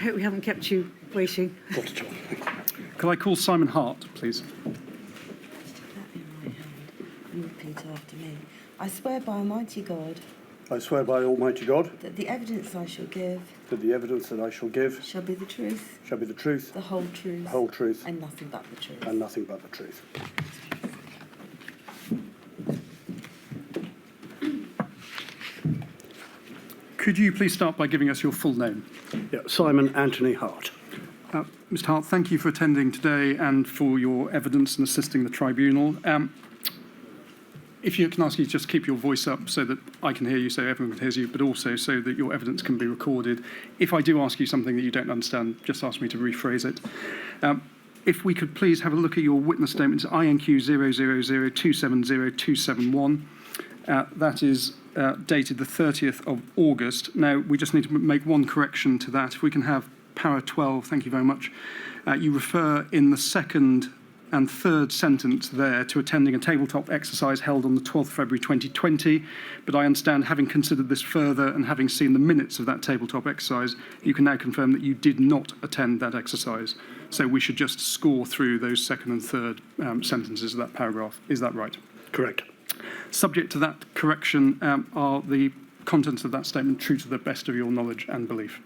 hope we haven't kept you waiting. Not at all. Could I call Simon Hart, please? That in my hand, and repeat after me. I swear by Almighty God I swear by Almighty God that the evidence I shall give that the evidence that I shall give shall be the truth, shall be the truth, the whole truth, the whole truth, and nothing but the truth. and nothing but the truth. Could you please start by giving us your full name? Yeah, Simon Anthony Hart. Mr. Hart, thank you for attending today and for your evidence and assisting the tribunal. If you can ask you to just keep your voice up so that I can hear you, so everyone can hear you, but also so that your evidence can be recorded. If I do ask you something that you don't understand, just ask me to rephrase it. If we could please have a look at your witness statement, it's INQ 000270271. That is dated the 30th of August. Now, we just need to make one correction to that. If we can have para 12, thank you very much. You refer in the second and third sentence there to attending a tabletop exercise held on the 12th of February 2020, but I understand, having considered this further and having seen the minutes of that tabletop exercise, you can now confirm that you did not attend that exercise. So we should just score through those second and third sentences of that paragraph. Is that right? Correct. Subject to that correction, are the contents of that statement true to the best of your knowledge and belief?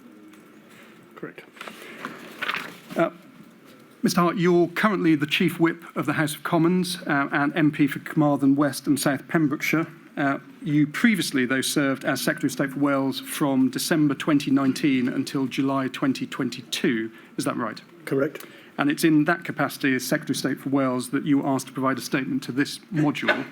Correct. Mr. Hart, you're currently the Chief Whip of the House of Commons and MP for Carmarthen West and South Pembrokeshire. You previously, though, served as Secretary of State for Wales from December 2019 until July 2022. Is that right? Correct. And it's in that capacity as Secretary of State for Wales that you were asked to provide a statement to this module.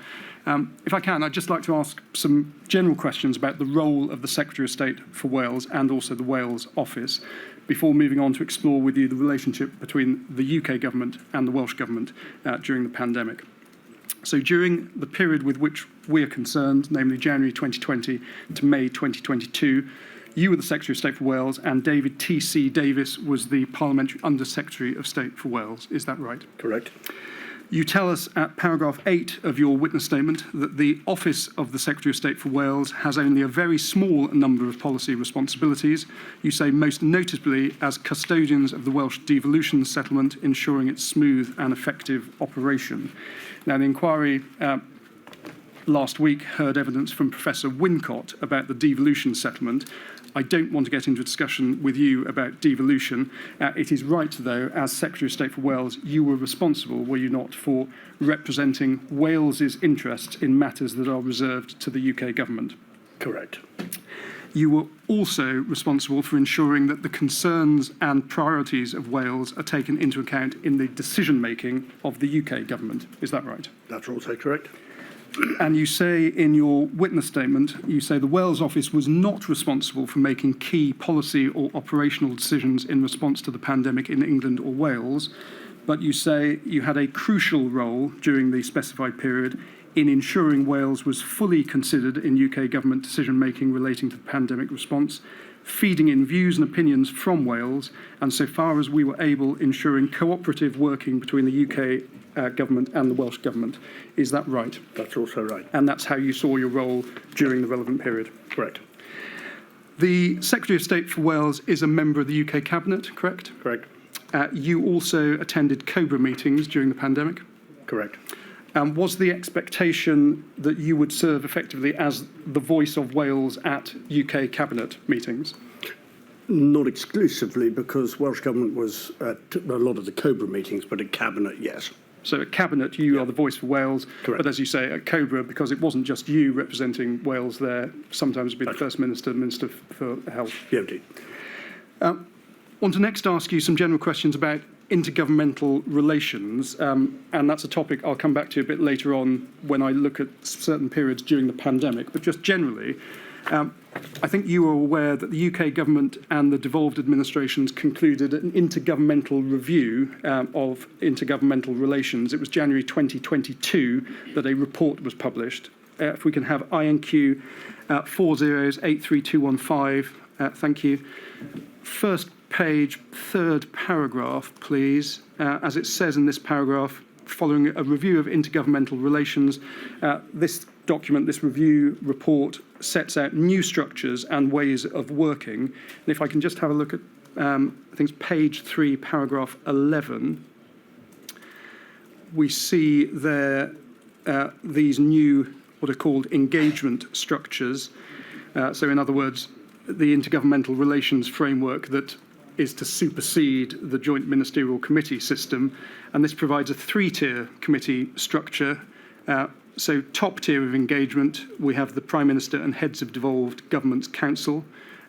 If I can, I'd just like to ask some general questions about the role of the Secretary of State for Wales and also the Wales Office before moving on to explore with you the relationship between the UK government and the Welsh government during the pandemic. So during the period with which we are concerned, namely January 2020 to May 2022, you were the Secretary of State for Wales and David T.C. Davis was the Parliamentary Under-Secretary of State for Wales. Is that right? Correct. You tell us at paragraph 8 of your witness statement that the Office of the Secretary of State for Wales has only a very small number of policy responsibilities. You say most notably as custodians of the Welsh devolution settlement, ensuring its smooth and effective operation. Now, the inquiry last week heard evidence from Professor Wincott about the devolution settlement. I don't want to get into a discussion with you about devolution. It is right, though, as Secretary of State for Wales, you were responsible, were you not, for representing Wales's interests in matters that are reserved to the UK government? Correct. You were also responsible for ensuring that the concerns and priorities of Wales are taken into account in the decision-making of the UK government. Is that right? That's also correct. And you say in your witness statement, you say the Wales Office was not responsible for making key policy or operational decisions in response to the pandemic in England or Wales, but you say you had a crucial role during the specified period in ensuring Wales was fully considered in UK government decision-making relating to the pandemic response, feeding in views and opinions from Wales, and so far as we were able, ensuring cooperative working between the UK government and the Welsh government. Is that right? That's also right. And that's how you saw your role during the relevant period? Correct. The Secretary of State for Wales is a member of the UK Cabinet, correct? Correct. You also attended COBRA meetings during the pandemic? Correct. Was the expectation that you would serve effectively as the voice of Wales at UK Cabinet meetings? Not exclusively, because Welsh Government was at a lot of the COBRA meetings, but at Cabinet, yes. So at Cabinet, you are the voice for Wales, Correct. but as you say, at COBRA, because it wasn't just you representing Wales there, sometimes it'd be the First Minister, Minister for Health. Yeah, indeed. I want to next ask you some general questions about intergovernmental relations, and that's a topic I'll come back to a bit later on when I look at certain periods during the pandemic. But just generally, I think you are aware that the UK government and the devolved administrations concluded an intergovernmental review of intergovernmental relations. It was January 2022 that a report was published. If we can have INQ 4083215, thank you. First page, third paragraph, please. As it says in this paragraph, following a review of intergovernmental relations, this document, this review report, sets out new structures and ways of working. And if I can just have a look at I think it's page 3, paragraph 11, we see there these new, what are called engagement structures. So in other words, the intergovernmental relations framework that is to supersede the joint ministerial committee system. And this provides a 3-tier committee structure. So top tier of engagement, we have the Prime Minister and heads of devolved governments council.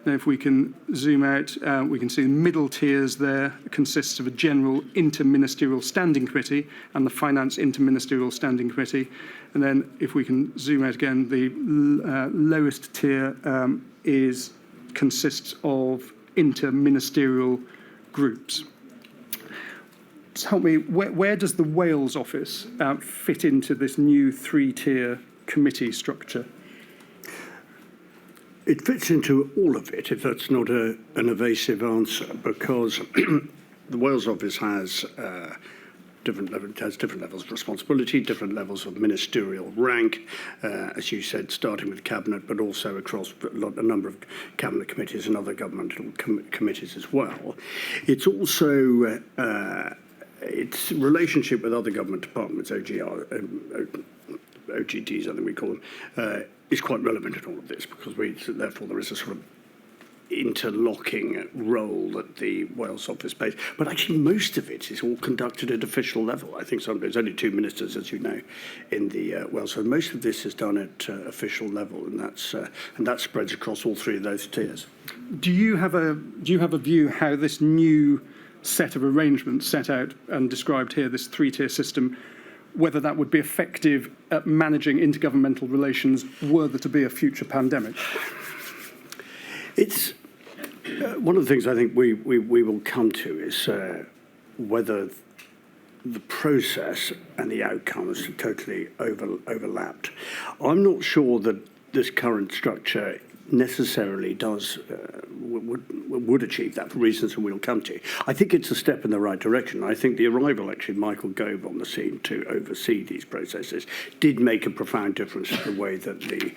Now, if we can zoom out, we can see the middle tiers there consists of a general interministerial standing committee and the finance interministerial standing committee. And then if we can zoom out again, the lowest tier consists of interministerial groups. Just help me, where does the Wales office fit into this new 3-tier committee structure? It fits into all of it, if that's not an evasive answer, because the Wales office has different levels of responsibility, different levels of ministerial rank, as you said, starting with cabinet, but also across a number of cabinet committees and other governmental committees as well. It's also its relationship with other government departments, OGDs, I think we call them, is quite relevant in all of this, because therefore there is a sort of interlocking role that the Wales office plays. But actually most of it is all conducted at official level. I think there's only 2 ministers, as you know, in the Wales. So most of this is done at official level, and that spreads across all 3 of those tiers. Do you have a view how this new set of arrangements set out and described here, this 3-tier system, whether that would be effective at managing intergovernmental relations were there to be a future pandemic? It's one of the things I think we will come to is whether the process and the outcomes are totally overlapped. I'm not sure that this current structure necessarily would achieve that for reasons that we'll come to. I think it's a step in the right direction. I think the arrival, actually, Michael Gove on the scene to oversee these processes did make a profound difference to the way that the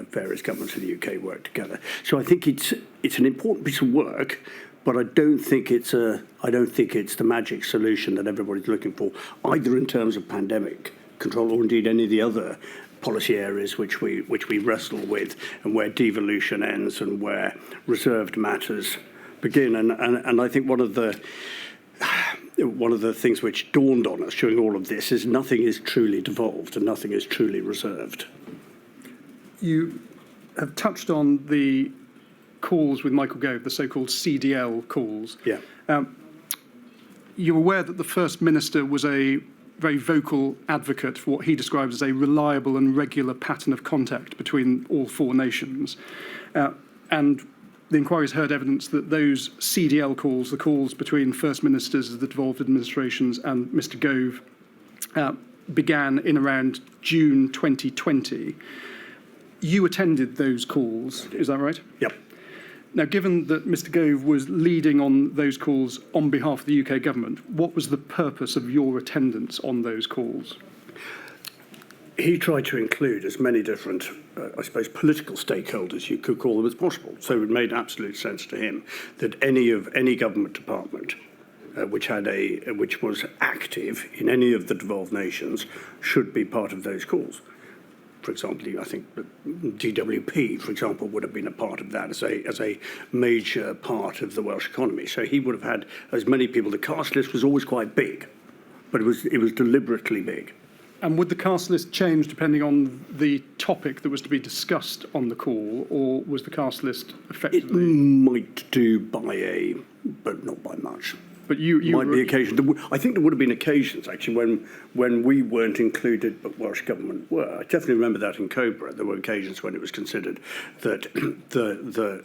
various governments in the UK work together. So I think it's an important piece of work, but I don't think it's the magic solution that everybody's looking for, either in terms of pandemic control or indeed any of the other policy areas which we wrestle with, and where devolution ends and where reserved matters begin. And I think one of the things which dawned on us during all of this is nothing is truly devolved and nothing is truly reserved. You have touched on the calls with Michael Gove, the so-called CDL calls. Yeah. You're aware that the First Minister was a very vocal advocate for what he describes as a reliable and regular pattern of contact between all 4 nations. And the inquiry's heard evidence that those CDL calls, the calls between First Ministers of the devolved administrations and Mr Gove, began in around June 2020. You attended those calls, is that right? Yep. Now, given that Mr Gove was leading on those calls on behalf of the UK government, what was the purpose of your attendance on those calls? He tried to include as many different, I suppose, political stakeholders, you could call them, as possible. So it made absolute sense to him that any government department which was active in any of the devolved nations should be part of those calls. For example, I think DWP, for example, would have been a part of that as a major part of the Welsh economy. So he would have had as many people. The cast list was always quite big, but it was deliberately big. And would the cast list change depending on the topic that was to be discussed on the call, or was the cast list effectively? It might do but not by much. But you might be occasions. I think there would have been occasions actually when we weren't included, but Welsh government were. I definitely remember that in Cobra. There were occasions when it was considered that the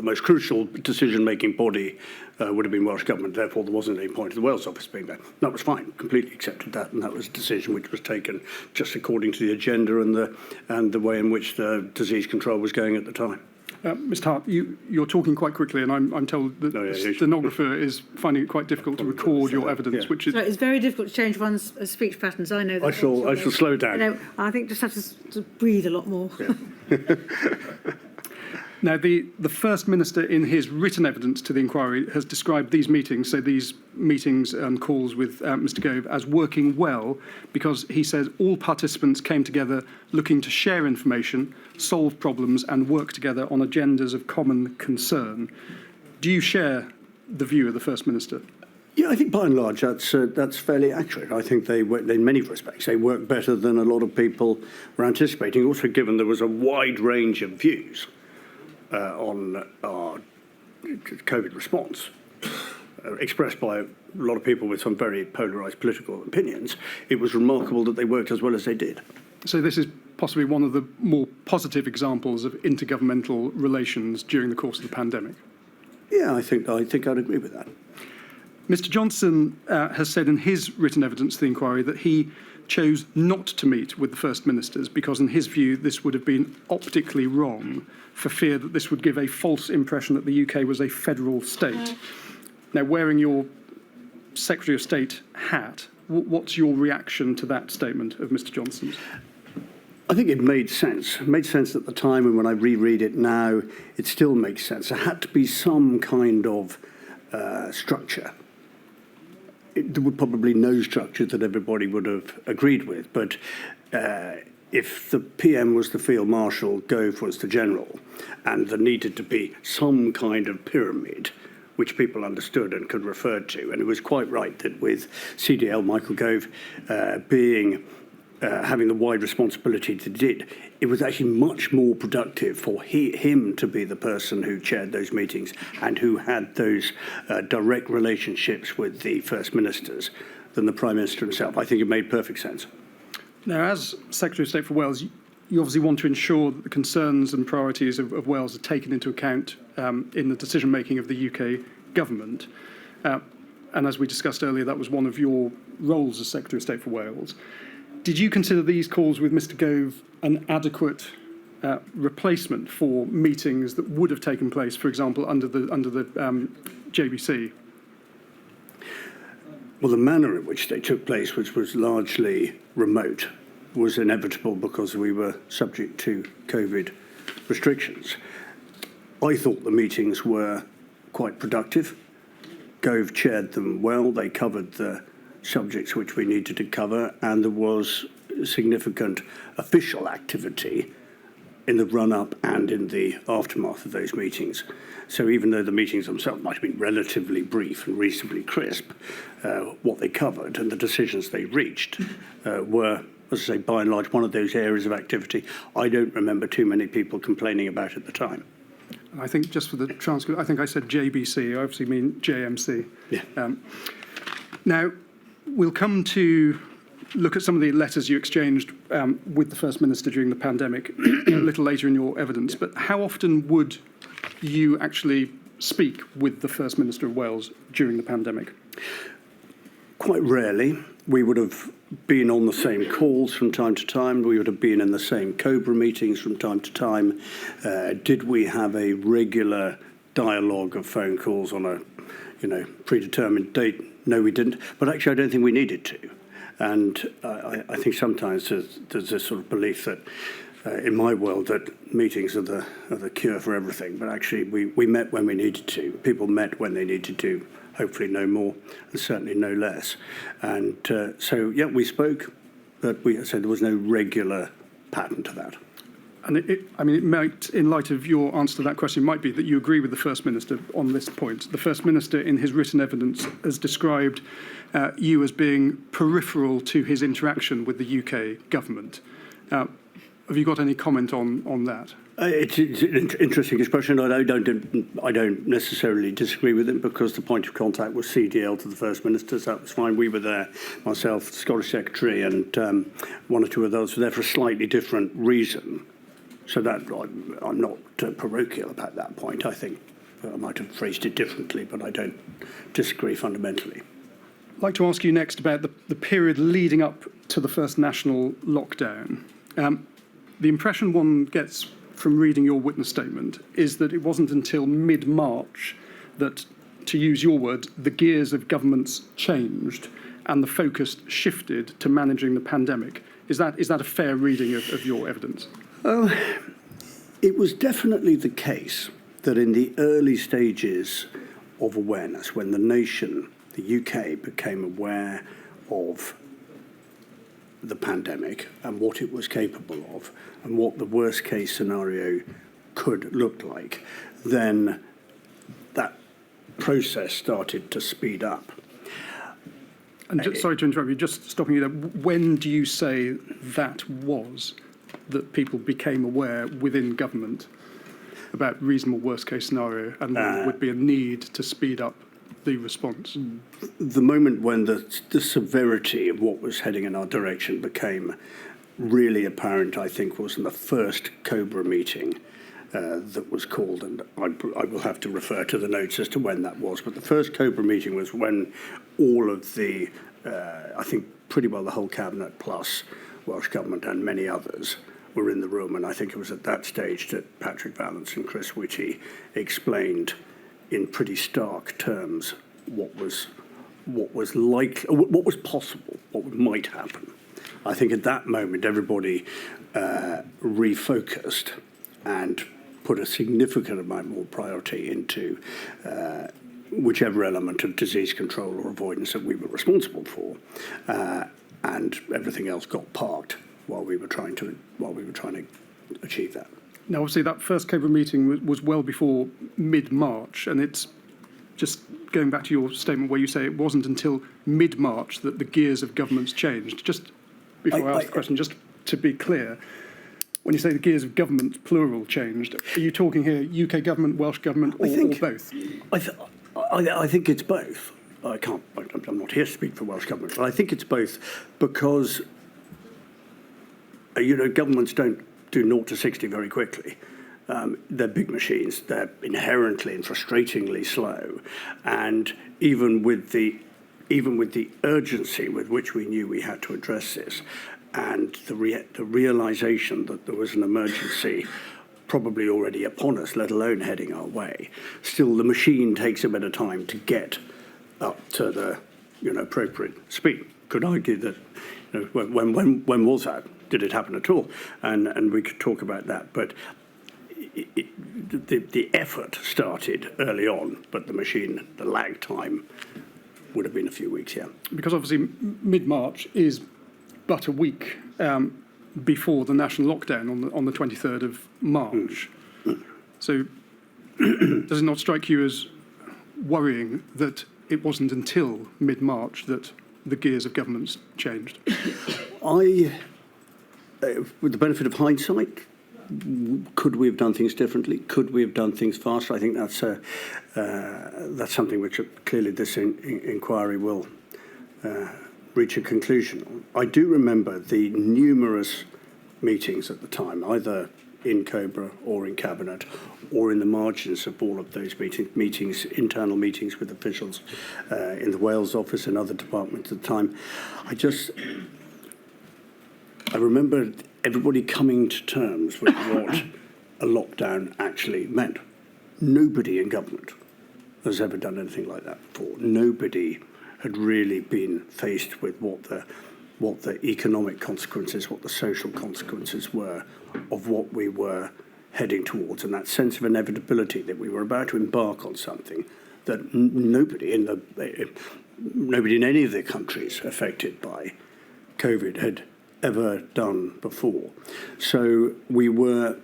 most crucial decision-making body would have been Welsh government. Therefore, there wasn't any point of the Wales office being there. That was fine. Completely accepted that, and that was a decision which was taken just according to the agenda and the way in which the disease control was going at the time. Mr Hart, you're talking quite quickly, and I'm told that the stenographer is finding it quite difficult to record your evidence, which is... So it's very difficult to change one's speech patterns. I know that. I shall slow down. I think just have to breathe a lot more. Yeah. Now, the First Minister, in his written evidence to the inquiry, has described these meetings, so these meetings and calls with Mr Gove, as working well because he says all participants came together looking to share information, solve problems and work together on agendas of common concern. Do you share the view of the First Minister? Yeah, I think by and large that's fairly accurate. I think they work, in many respects, they work better than a lot of people were anticipating. Also, given there was a wide range of views on our COVID response, expressed by a lot of people with some very polarised political opinions, it was remarkable that they worked as well as they did. So this is possibly one of the more positive examples of intergovernmental relations during the course of the pandemic. Yeah, I think I'd agree with that. Mr Johnson has said in his written evidence to the inquiry that he chose not to meet with the First Ministers because, in his view, this would have been optically wrong for fear that this would give a false impression that the UK was a federal state. Now, wearing your Secretary of State hat, what's your reaction to that statement of Mr Johnson's? I think it made sense. It made sense at the time, and when I reread it now, it still makes sense. There had to be some kind of structure. There were probably no structure that everybody would have agreed with, but if the PM was the Field Marshal, Gove was the General, and there needed to be some kind of pyramid which people understood and could refer to, and it was quite right that with CDL, Michael Gove, having the wide responsibility that he did, it was actually much more productive for him to be the person who chaired those meetings and who had those direct relationships with the First Ministers than the Prime Minister himself. I think it made perfect sense. Now, as Secretary of State for Wales, you obviously want to ensure that the concerns and priorities of Wales are taken into account in the decision-making of the UK government. And as we discussed earlier, that was one of your roles as Secretary of State for Wales. Did you consider these calls with Mr Gove an adequate replacement for meetings that would have taken place, for example, under the JBC? Well, the manner in which they took place, which was largely remote, was inevitable because we were subject to COVID restrictions. I thought the meetings were quite productive. Gove chaired them well. They covered the subjects which we needed to cover, and there was significant official activity in the run-up and in the aftermath of those meetings. So even though the meetings themselves might have been relatively brief and reasonably crisp, what they covered and the decisions they reached were, as I say, by and large, one of those areas of activity I don't remember too many people complaining about at the time. I think just for the transcript, I think I said JBC. I obviously mean JMC. Yeah. Now, we'll come to look at some of the letters you exchanged with the First Minister during the pandemic a little later in your evidence. But how often would you actually speak with the First Minister of Wales during the pandemic? Quite rarely. We would have been on the same calls from time to time. We would have been in the same COBRA meetings from time to time. Did we have a regular dialogue of phone calls on a, predetermined date? No, we didn't. But actually, I don't think we needed to. And I think sometimes there's this sort of belief that, in my world, that meetings are the cure for everything. But actually, we met when we needed to. People met when they needed to. Hopefully no more, and certainly no less. And so, yeah, we spoke, but I said there was no regular pattern to that. And it might, in light of your answer to that question, might be that you agree with the First Minister on this point. The First Minister, in his written evidence, has described you as being peripheral to his interaction with the UK government. Have you got any comment on that? It's an interesting expression. I don't necessarily disagree with it because the point of contact was CDL to the First Minister, so that was fine. We were there, myself, the Scottish Secretary, and one or two of those were there for a slightly different reason. So that I'm not parochial about that point. I think I might have phrased it differently, but I don't disagree fundamentally. I'd like to ask you next about the period leading up to the first national lockdown. The impression one gets from reading your witness statement is that it wasn't until mid-March that, to use your word, the gears of governments changed and the focus shifted to managing the pandemic. Is that a fair reading of your evidence? It was definitely the case that in the early stages of awareness, when the nation, the UK, became aware of the pandemic and what it was capable of and what the worst case scenario could look like, then that process started to speed up. And sorry to interrupt you, just stopping you there. When do you say that was that people became aware within government about reasonable worst case scenario and there would be a need to speed up the response? The moment when the severity of what was heading in our direction became really apparent, I think, was in the first Cobra meeting that was called, and I will have to refer to the notes as to when that was, but the first Cobra meeting was when all of the, I think pretty well the whole Cabinet plus Welsh Government and many others were in the room, and I think it was at that stage that Patrick Vallance and Chris Whitty explained in pretty stark terms what was possible, what might happen. I think at that moment everybody refocused and put a significant amount more priority into whichever element of disease control or avoidance that we were responsible for, and everything else got parked while we were trying to achieve that. Now, obviously, that first Cobra meeting was well before mid-March, and it's just going back to your statement where you say it wasn't until mid-March that the gears of governments changed. Just before I ask the question, just to be clear, when you say the gears of government, plural, changed, are you talking here UK government, Welsh government, or both? I think it's both. I'm not here to speak for Welsh government, but I think it's both because, governments don't do 0 to 60 very quickly. They're big machines. They're inherently and frustratingly slow, and even with the urgency with which we knew we had to address this, and the realization that there was an emergency probably already upon us, let alone heading our way, still the machine takes a bit of time to get up to the appropriate speed. Could argue that when was that? Did it happen at all? And we could talk about that, but the effort started early on, but the lag time would have been a few weeks, yeah. Because obviously mid-March is but a week before the national lockdown on the 23rd of March. So does it not strike you as worrying that it wasn't until mid-March that the gears of governments changed? With the benefit of hindsight, could we have done things differently? Could we have done things faster? I think that's something which clearly this inquiry will reach a conclusion on. I do remember the numerous meetings at the time, either in Cobra or in Cabinet or in the margins of all of those meetings, internal meetings with officials in the Wales office and other departments at the time. I remember everybody coming to terms with what a lockdown actually meant. Nobody in government has ever done anything like that before. Nobody had really been faced with what the economic consequences, what the social consequences were of what we were heading towards, and that sense of inevitability that we were about to embark on something that nobody in any of the countries affected by COVID had ever done before. So we were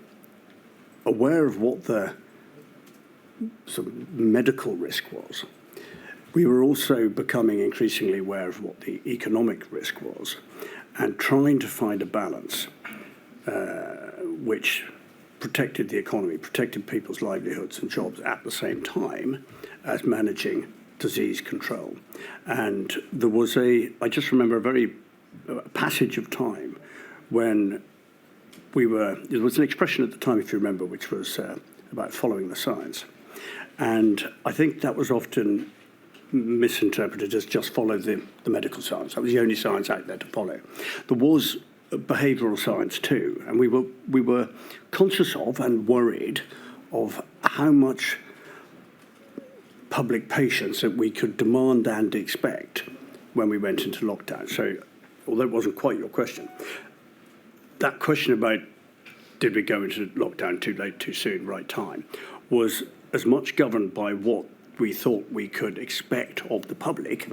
aware of what the sort of medical risk was. We were also becoming increasingly aware of what the economic risk was and trying to find a balance which protected the economy, protected people's livelihoods and jobs at the same time as managing disease control. And there was I just remember a very passage of time when there was an expression at the time, if you remember, which was about following the science. And I think that was often misinterpreted as just follow the medical science. That was the only science out there to follow. There was behavioural science too, and we were conscious of and worried of how much public patience that we could demand and expect when we went into lockdown. So, although it wasn't quite your question, that question about did we go into lockdown too late, too soon, right time, was as much governed by what we thought we could expect of the public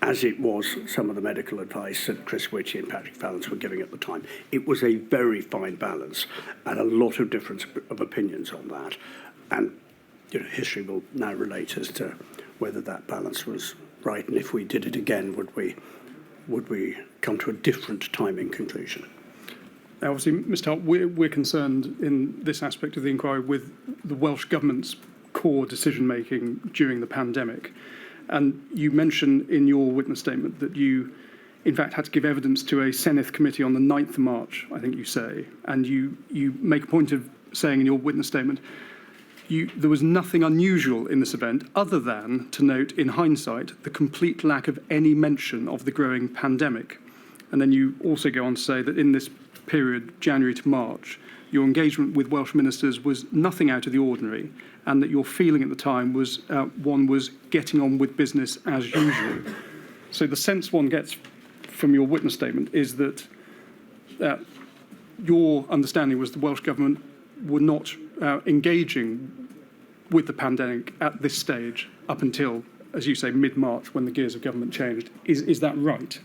as it was some of the medical advice that Chris Whitty and Patrick Vallance were giving at the time. It was a very fine balance and a lot of difference of opinions on that. And history will now relate as to whether that balance was right, and if we did it again, would we come to a different timing conclusion? Now, obviously, Mr. Hart, we're concerned in this aspect of the inquiry with the Welsh Government's core decision-making during the pandemic. And you mention in your witness statement that you, in fact, had to give evidence to a Senedd committee on the 9th of March, I think you say. And you make a point of saying in your witness statement, there was nothing unusual in this event other than to note, in hindsight, the complete lack of any mention of the growing pandemic. And then you also go on to say that in this period, January to March, your engagement with Welsh ministers was nothing out of the ordinary, and that your feeling at the time was one was getting on with business as usual. So the sense one gets from your witness statement is that your understanding was the Welsh Government were not engaging with the pandemic at this stage up until, as you say, mid-March, when the gears of government changed. Is that right?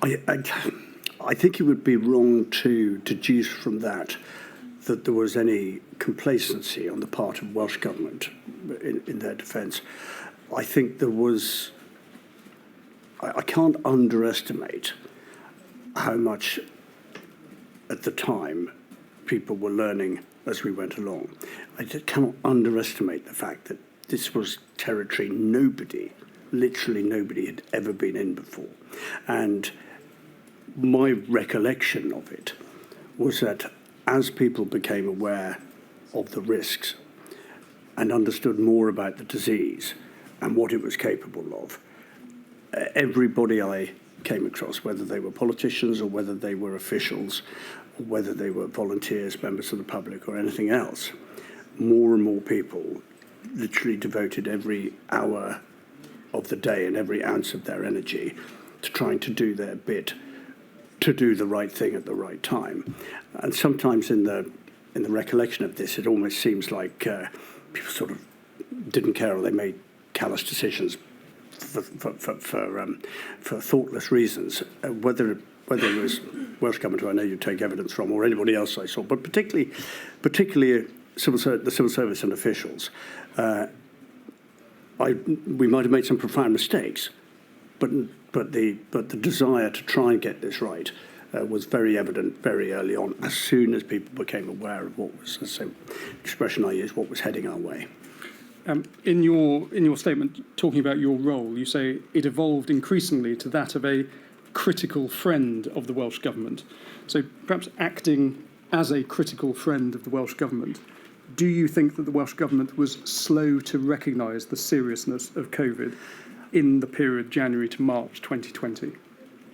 I think it would be wrong to deduce from that there was any complacency on the part of Welsh Government in their defence. I think there was. I can't underestimate how much at the time people were learning as we went along. I just cannot underestimate the fact that this was territory literally nobody had ever been in before. And my recollection of it was that as people became aware of the risks and understood more about the disease and what it was capable of, everybody I came across, whether they were politicians or whether they were officials, or whether they were volunteers, members of the public or anything else, more and more people literally devoted every hour of the day and every ounce of their energy to trying to do their bit to do the right thing at the right time. And sometimes in the recollection of this, it almost seems like people sort of didn't care, or they made callous decisions for thoughtless reasons. Whether it was Welsh Government, who I know you take evidence from, or anybody else I saw, but particularly the civil service and officials, we might have made some profound mistakes, but the desire to try and get this right was very evident very early on, as soon as people became aware of what was, the same expression I use, what was heading our way. In your statement, talking about your role, you say it evolved increasingly to that of a critical friend of the Welsh Government. So perhaps acting as a critical friend of the Welsh Government, do you think that the Welsh Government was slow to recognise the seriousness of COVID in the period January to March 2020?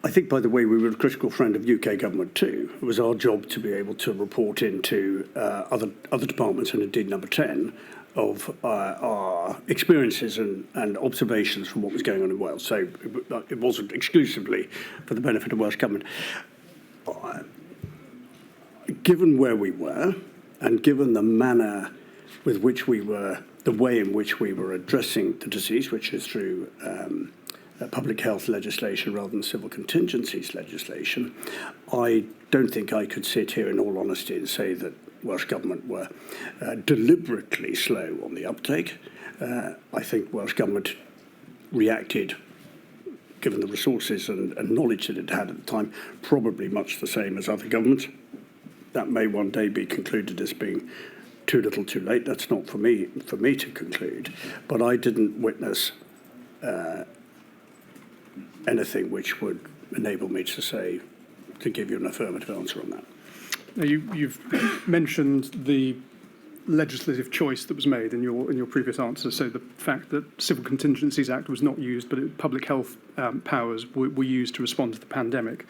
I think, by the way, we were a critical friend of UK government too. It was our job to be able to report into other departments, and indeed Number 10, of our experiences and observations from what was going on in Wales. So it wasn't exclusively for the benefit of Welsh Government. Given where we were, and given the manner with which the way in which we were addressing the disease, which is through public health legislation rather than civil contingencies legislation, I don't think I could sit here in all honesty and say that Welsh Government were deliberately slow on the uptake. I think Welsh Government reacted, given the resources and knowledge that it had at the time, probably much the same as other governments. That may one day be concluded as being too little too late. That's not for me to conclude. But I didn't witness anything which would enable me to give you an affirmative answer on that. Now, you've mentioned the legislative choice that was made in your previous answer. So the fact that Civil Contingencies Act was not used, but public health powers were used to respond to the pandemic.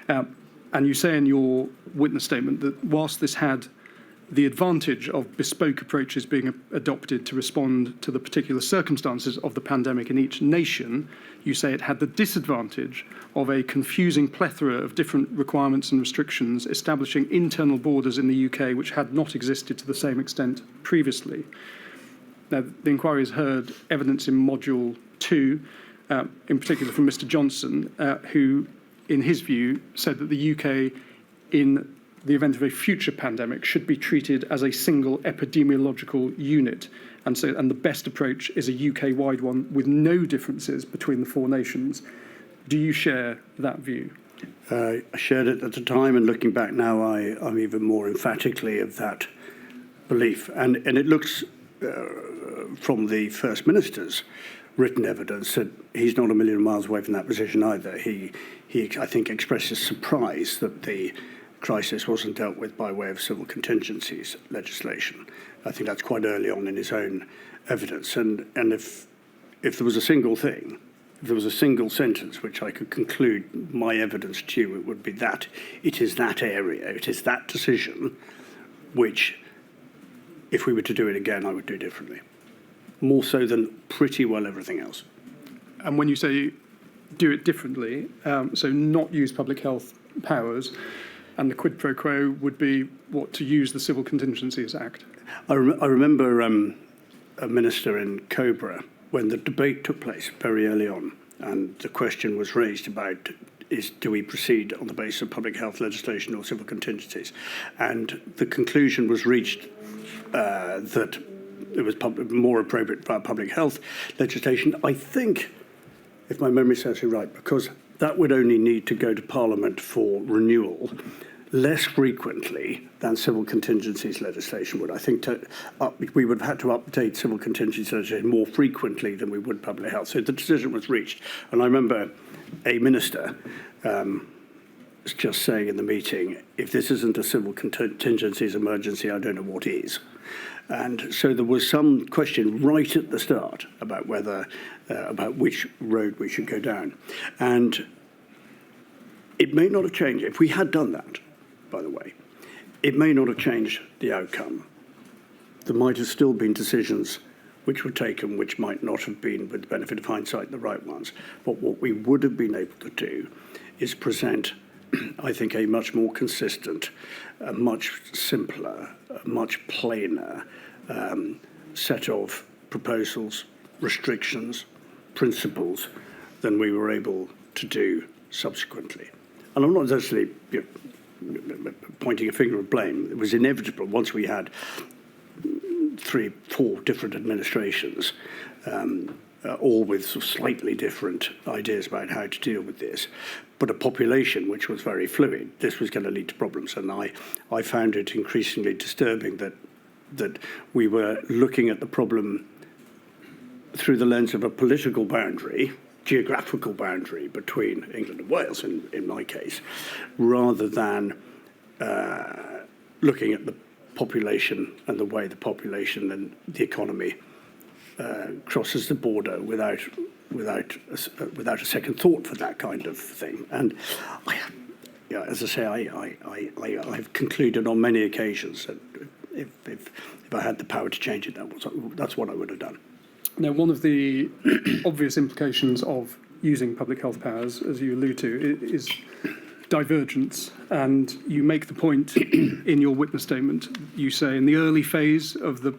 And you say in your witness statement that whilst this had the advantage of bespoke approaches being adopted to respond to the particular circumstances of the pandemic in each nation, you say it had the disadvantage of a confusing plethora of different requirements and restrictions establishing internal borders in the UK which had not existed to the same extent previously. Now, the inquiry has heard evidence in Module 2, in particular from Mr. Johnson, who, in his view, said that the UK, in the event of a future pandemic, should be treated as a single epidemiological unit. And the best approach is a UK-wide one with no differences between the four nations. Do you share that view? I shared it at the time, and looking back now, I'm even more emphatically of that belief. And it looks from the First Minister's written evidence that he's not a million miles away from that position either. He I think, expresses surprise that the crisis wasn't dealt with by way of civil contingencies legislation. I think that's quite early on in his own evidence. And if there was a single thing, if there was a single sentence which I could conclude my evidence to you, it would be that it is that area, it is that decision which, if we were to do it again, I would do differently. More so than pretty well everything else. And when you say do it differently, so not use public health powers, and the quid pro quo would be what, to use the Civil Contingencies Act? I remember a minister in Cobra when the debate took place very early on, and the question was raised about do we proceed on the basis of public health legislation or civil contingencies? And the conclusion was reached that it was more appropriate for public health legislation. I think, if my memory serves me right, because that would only need to go to Parliament for renewal less frequently than civil contingencies legislation would. I think we would have had to update civil contingencies legislation more frequently than we would public health. So the decision was reached. And I remember a minister just saying in the meeting, if this isn't a civil contingencies emergency, I don't know what is. And so there was some question right at the start about whether, about which road we should go down. And it may not have changed. If we had done that, by the way, it may not have changed the outcome. There might have still been decisions which were taken which might not have been, with the benefit of hindsight, the right ones. But what we would have been able to do is present, I think, a much more consistent, a much simpler, a much plainer set of proposals, restrictions, principles than we were able to do subsequently. And I'm not necessarily pointing a finger of blame. It was inevitable once we had 3-4 different administrations, all with sort of slightly different ideas about how to deal with this, but a population which was very fluid. This was going to lead to problems, and I found it increasingly disturbing that we were looking at the problem through the lens of a political boundary, geographical boundary between England and Wales, in my case, rather than looking at the population and the way the population and the economy crosses the border without a second thought for that kind of thing. And as I say, I've concluded on many occasions that if I had the power to change it, that's what I would have done. Now, one of the obvious implications of using public health powers, as you allude to, is divergence. And you make the point in your witness statement. You say in the early phase of the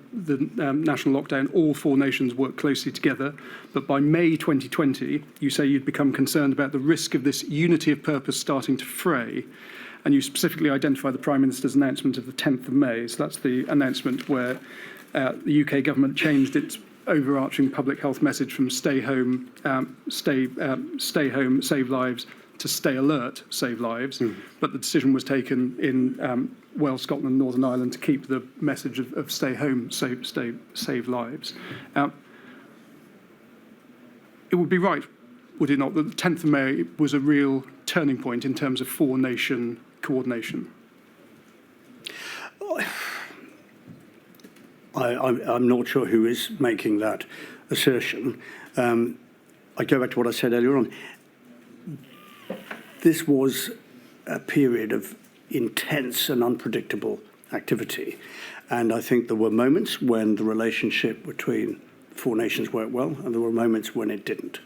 national lockdown, all four nations worked closely together. But by May 2020, you say you'd become concerned about the risk of this unity of purpose starting to fray. And you specifically identify the Prime Minister's announcement of the 10th of May. So that's the announcement where the UK government changed its overarching public health message from stay home, save lives, to stay alert, save lives. But the decision was taken in Wales, Scotland, and Northern Ireland to keep the message of stay home, save lives. It would be right, would it not, that the 10th of May was a real turning point in terms of four-nation coordination? I'm not sure who is making that assertion. I go back to what I said earlier on. This was a period of intense and unpredictable activity. And I think there were moments when the relationship between four nations worked well, and there were moments when it didn't.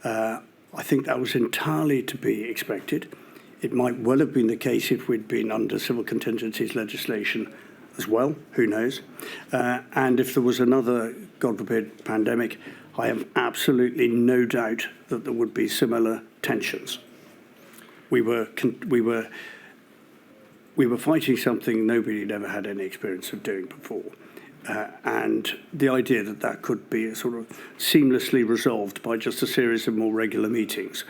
I think that was entirely to be expected. It might well have been the case if we'd been under civil contingencies legislation as well, who knows. And if there was another, God forbid, pandemic, I have absolutely no doubt that there would be similar tensions. We were fighting something nobody had ever had any experience of doing before. And the idea that that could be sort of seamlessly resolved by just a series of more regular meetings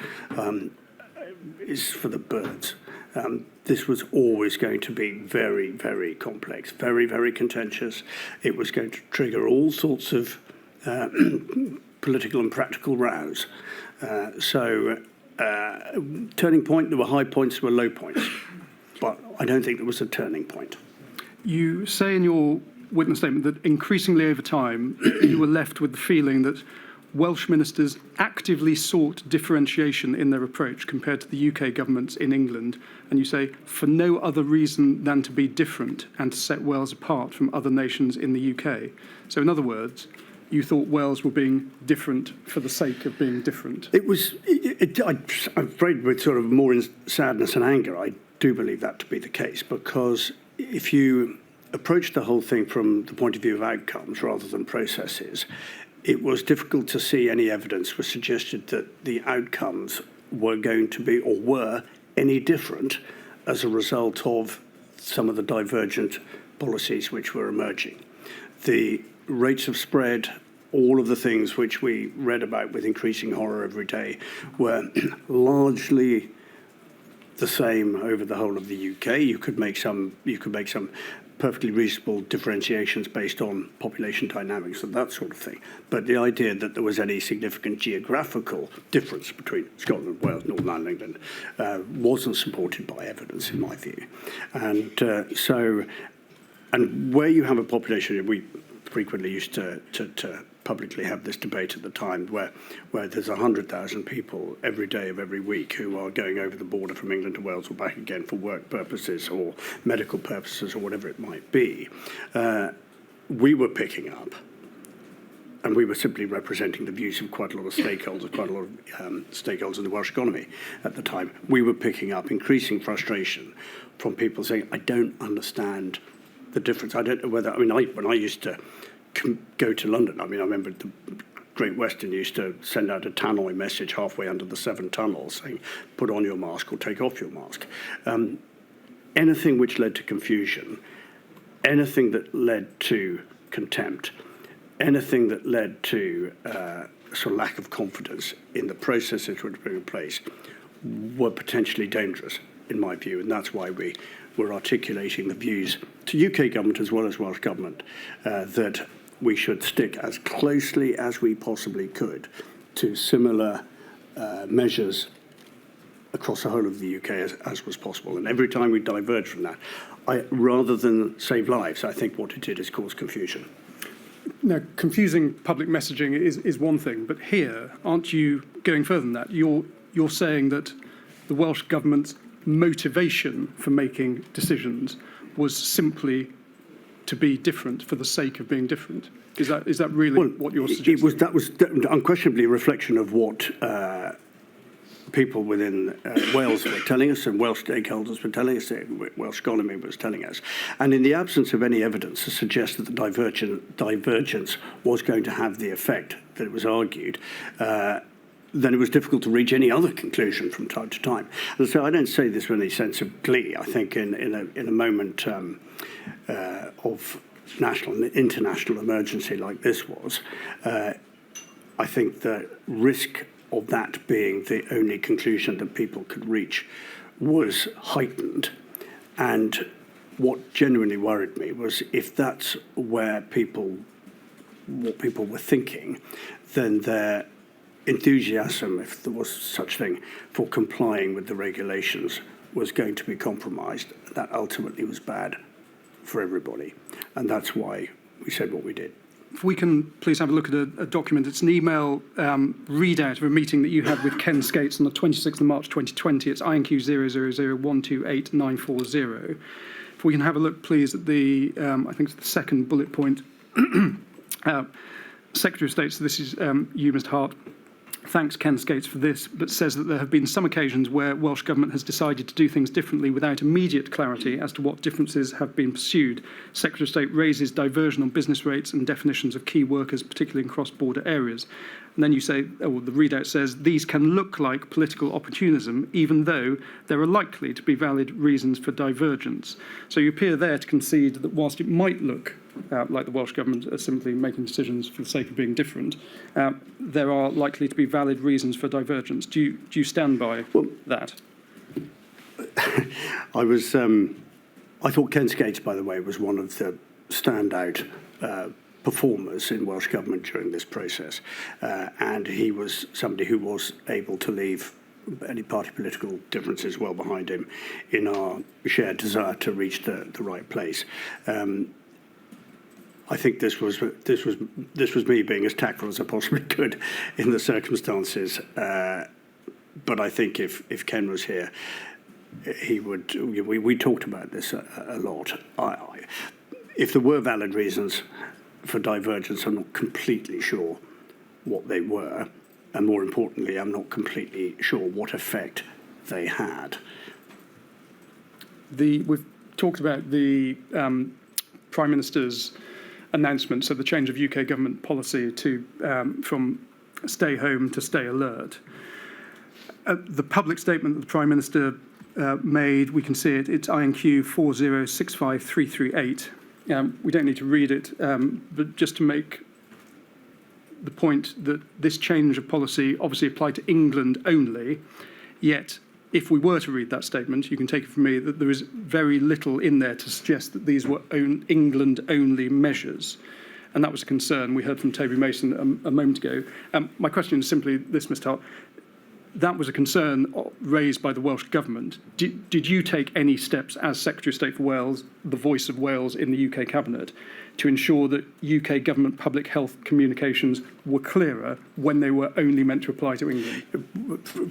is for the birds. This was always going to be very, very complex, very, very contentious. It was going to trigger all sorts of political and practical rows. Turning point, there were high points, there were low points. But I don't think there was a turning point. You say in your witness statement that increasingly over time, you were left with the feeling that Welsh ministers actively sought differentiation in their approach compared to the UK governments in England. And you say, for no other reason than to be different and to set Wales apart from other nations in the UK. So in other words, you thought Wales were being different for the sake of being different. I'm afraid with sort of more in sadness and anger, I do believe that to be the case, because if you approach the whole thing from the point of view of outcomes rather than processes, it was difficult to see any evidence which suggested that the outcomes were going to be or were any different as a result of some of the divergent policies which were emerging. The rates of spread, all of the things which we read about with increasing horror every day, were largely the same over the whole of the UK. You could make some perfectly reasonable differentiations based on population dynamics and that sort of thing. But the idea that there was any significant geographical difference between Scotland, Wales, Northern Ireland, England wasn't supported by evidence, in my view. And where you have a population, we frequently used to publicly have this debate at the time where there's 100,000 people every day of every week who are going over the border from England to Wales or back again for work purposes or medical purposes or whatever it might be. We were picking up, and we were simply representing the views of quite a lot of stakeholders, stakeholders in the Welsh economy at the time. We were picking up increasing frustration from people saying, I don't understand the difference. I don't know whether, when I used to go to London, I remember the Great Western used to send out a tannoy message halfway under the 7 tunnels saying, put on your mask or take off your mask. Anything which led to confusion, anything that led to contempt, anything that led to sort of lack of confidence in the processes which were put in place were potentially dangerous, in my view, and that's why we were articulating the views to UK government as well as Welsh government that we should stick as closely as we possibly could to similar measures across the whole of the UK as was possible. And every time we diverge from that, rather than save lives, I think what it did is cause confusion. Now, confusing public messaging is one thing, but here, aren't you going further than that? You're saying that the Welsh government's motivation for making decisions was simply to be different for the sake of being different. Is that really what you're suggesting? That was unquestionably a reflection of what people within Wales were telling us and Welsh stakeholders were telling us, Welsh economy was telling us. And in the absence of any evidence to suggest that the divergence was going to have the effect that it was argued, then it was difficult to reach any other conclusion from time to time. And so I don't say this with any sense of glee. I think in a moment of national and international emergency like this was, I think the risk of that being the only conclusion that people could reach was heightened. And what genuinely worried me was if that's what people were thinking, then their enthusiasm, if there was such thing, for complying with the regulations was going to be compromised. That ultimately was bad for everybody. And that's why we said what we did. If we can please have a look at a document. It's an email readout of a meeting that you had with Ken Skates on the 26th of March 2020. It's INQ 000128940. If we can have a look, please, at the, I think it's the second bullet point. Secretary of State, so this is you, Mr. Hart, thanks Ken Skates for this, but says that there have been some occasions where Welsh Government has decided to do things differently without immediate clarity as to what differences have been pursued. Secretary of State raises diversion on business rates and definitions of key workers, particularly in cross-border areas. And then you say, oh, the readout says, these can look like political opportunism, even though there are likely to be valid reasons for divergence. So you appear there to concede that whilst it might look like the Welsh Government are simply making decisions for the sake of being different, there are likely to be valid reasons for divergence. Do you stand by that? I thought Ken Skates, by the way, was one of the standout performers in Welsh Government during this process, and he was somebody who was able to leave any party political differences well behind him in our shared desire to reach the right place. I think this was me being as tactful as I possibly could in the circumstances. But I think if Ken was here, he would. We talked about this a lot. If there were valid reasons for divergence, I'm not completely sure what they were, and more importantly, I'm not completely sure what effect they had. We've talked about the Prime Minister's announcement, so the change of UK government policy to from stay home to stay alert. The public statement that the Prime Minister made, we can see it, it's INQ 4065338. We don't need to read it, but just to make the point that this change of policy obviously applied to England only, yet if we were to read that statement, you can take it from me that there is very little in there to suggest that these were England-only measures. And that was a concern we heard from Toby Mason a moment ago. My question is simply this, Mr. Hart. That was a concern raised by the Welsh Government. Did you take any steps as Secretary of State for Wales, the voice of Wales in the UK Cabinet, to ensure that UK government public health communications were clearer when they were only meant to apply to England?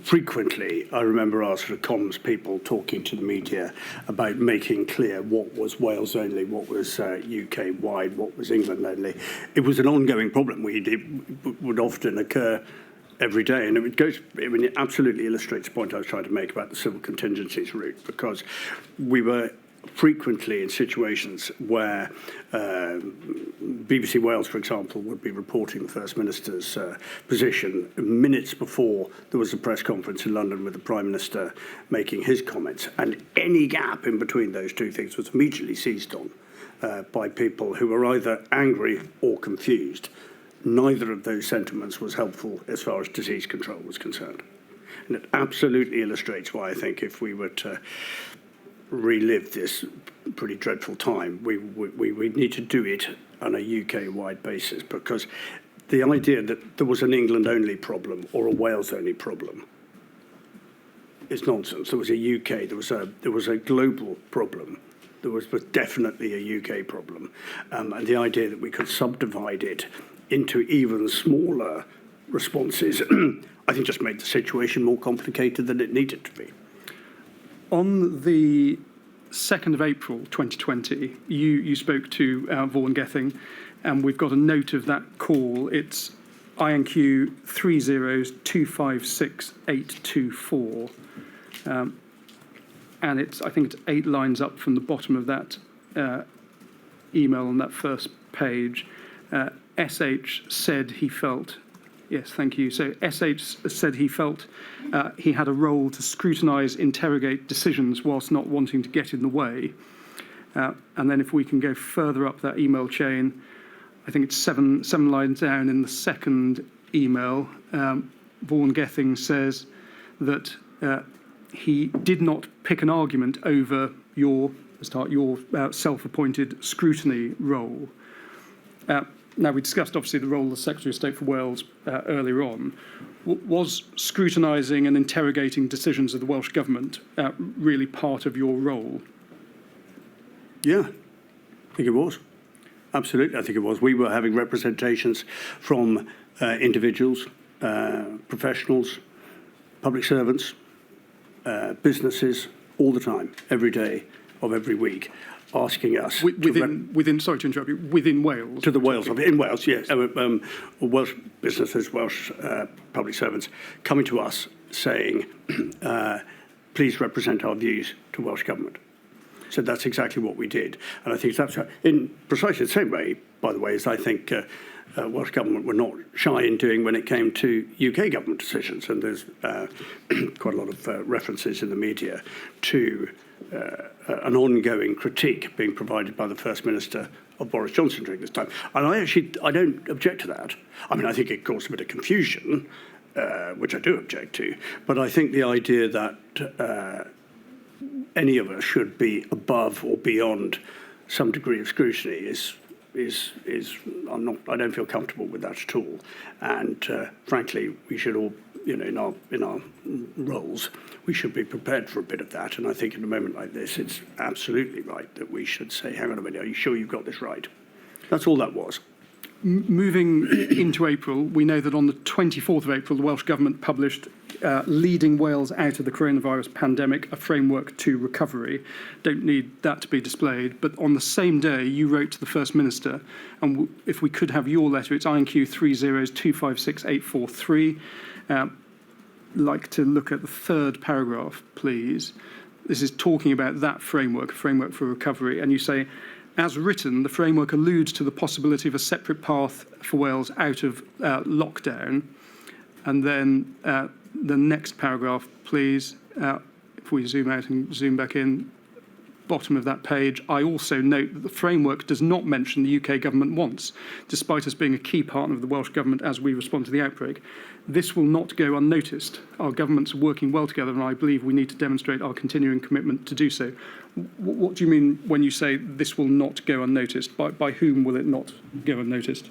Frequently, I remember our sort of comms people talking to the media about making clear what was Wales only, what was UK-wide, what was England only. It was an ongoing problem. It would often occur every day, and it absolutely illustrates the point I was trying to make about the civil contingencies route, because we were frequently in situations where BBC Wales, for example, would be reporting the First Minister's position minutes before there was a press conference in London with the Prime Minister making his comments, and any gap in between those two things was immediately seized on by people who were either angry or confused. Neither of those sentiments was helpful as far as disease control was concerned. And it absolutely illustrates why I think if we were to relive this pretty dreadful time, we need to do it on a UK-wide basis, because the idea that there was an England-only problem or a Wales-only problem is nonsense. There was a UK, there was a global problem. There was definitely a UK problem. And the idea that we could subdivide it into even smaller responses, I think just made the situation more complicated than it needed to be. On the 2nd of April 2020, you spoke to Vaughan Gething, and we've got a note of that call. It's INQ 302568824. And I think it's 8 lines up from the bottom of that email on that first page. SH said he felt, yes, thank you. So SH said he felt he had a role to scrutinise, interrogate decisions whilst not wanting to get in the way. And then if we can go further up that email chain, I think it's seven lines down in the second email, Vaughan Gething says that he did not pick an argument over your self-appointed scrutiny role. Now, we discussed, obviously, the role of the Secretary of State for Wales earlier on. Was scrutinising and interrogating decisions of the Welsh Government really part of your role? Yeah, I think it was. Absolutely, I think it was. We were having representations from individuals, professionals, public servants, businesses, all the time, every day, of every week asking us within sorry to interrupt you, within Wales? To the Wales office, in Wales, yes. Welsh businesses, Welsh public servants coming to us saying, please represent our views to Welsh Government. So that's exactly what we did. And I think that's in precisely the same way, by the way, as I think Welsh Government were not shy in doing when it came to UK government decisions. And there's quite a lot of references in the media to an ongoing critique being provided by the First Minister of Boris Johnson during this time. And I don't object to that. I mean, I think it caused a bit of confusion, which I do object to. But I think the idea that any of us should be above or beyond some degree of scrutiny is I don't feel comfortable with that at all. And frankly, we should all, in our roles, we should be prepared for a bit of that. And I think in a moment like this, it's absolutely right that we should say, hang on a minute, are you sure you've got this right? That's all that was. Moving into April, we know that on the 24th of April, the Welsh Government published Leading Wales Out of the Coronavirus Pandemic, a Framework to Recovery. Don't need that to be displayed, but on the same day, you wrote to the First Minister, and if we could have your letter, it's INQ 30256843. Like to look at the third paragraph, please. This is talking about that framework, a framework for recovery, and you say, as written, the framework alludes to the possibility of a separate path for Wales out of lockdown. And then the next paragraph, please, if we zoom out and zoom back in, bottom of that page, I also note that the framework does not mention the UK government wants, despite us being a key partner of the Welsh Government as we respond to the outbreak. This will not go unnoticed. Our governments are working well together, and I believe we need to demonstrate our continuing commitment to do so. What do you mean when you say this will not go unnoticed? By whom will it not go unnoticed?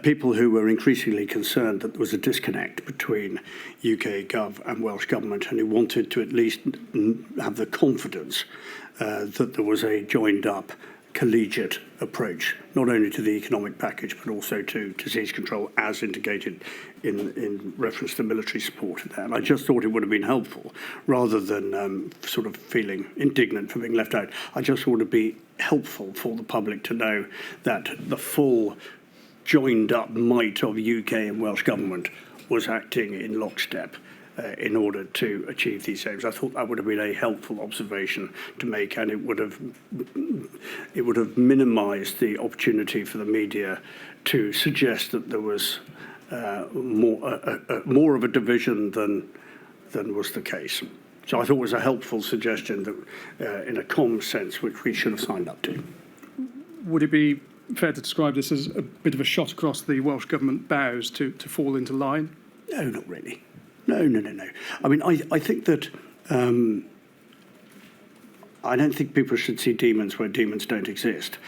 People who were increasingly concerned that there was a disconnect between UK Gov and Welsh Government, and who wanted to at least have the confidence that there was a joined-up, collegiate approach, not only to the economic package, but also to disease control, as indicated in reference to military support there. And I just thought it would have been helpful, rather than sort of feeling indignant for being left out. I just thought it would be helpful for the public to know that the full joined-up might of UK and Welsh Government was acting in lockstep in order to achieve these aims. I thought that would have been a helpful observation to make, and it would have minimised the opportunity for the media to suggest that there was more of a division than was the case. So I thought it was a helpful suggestion that, in a common sense, which we should have signed up to. Would it be fair to describe this as a bit of a shot across the Welsh Government bows to fall into line? No, not really. No. I mean, I think that I don't think people should see demons where demons don't exist.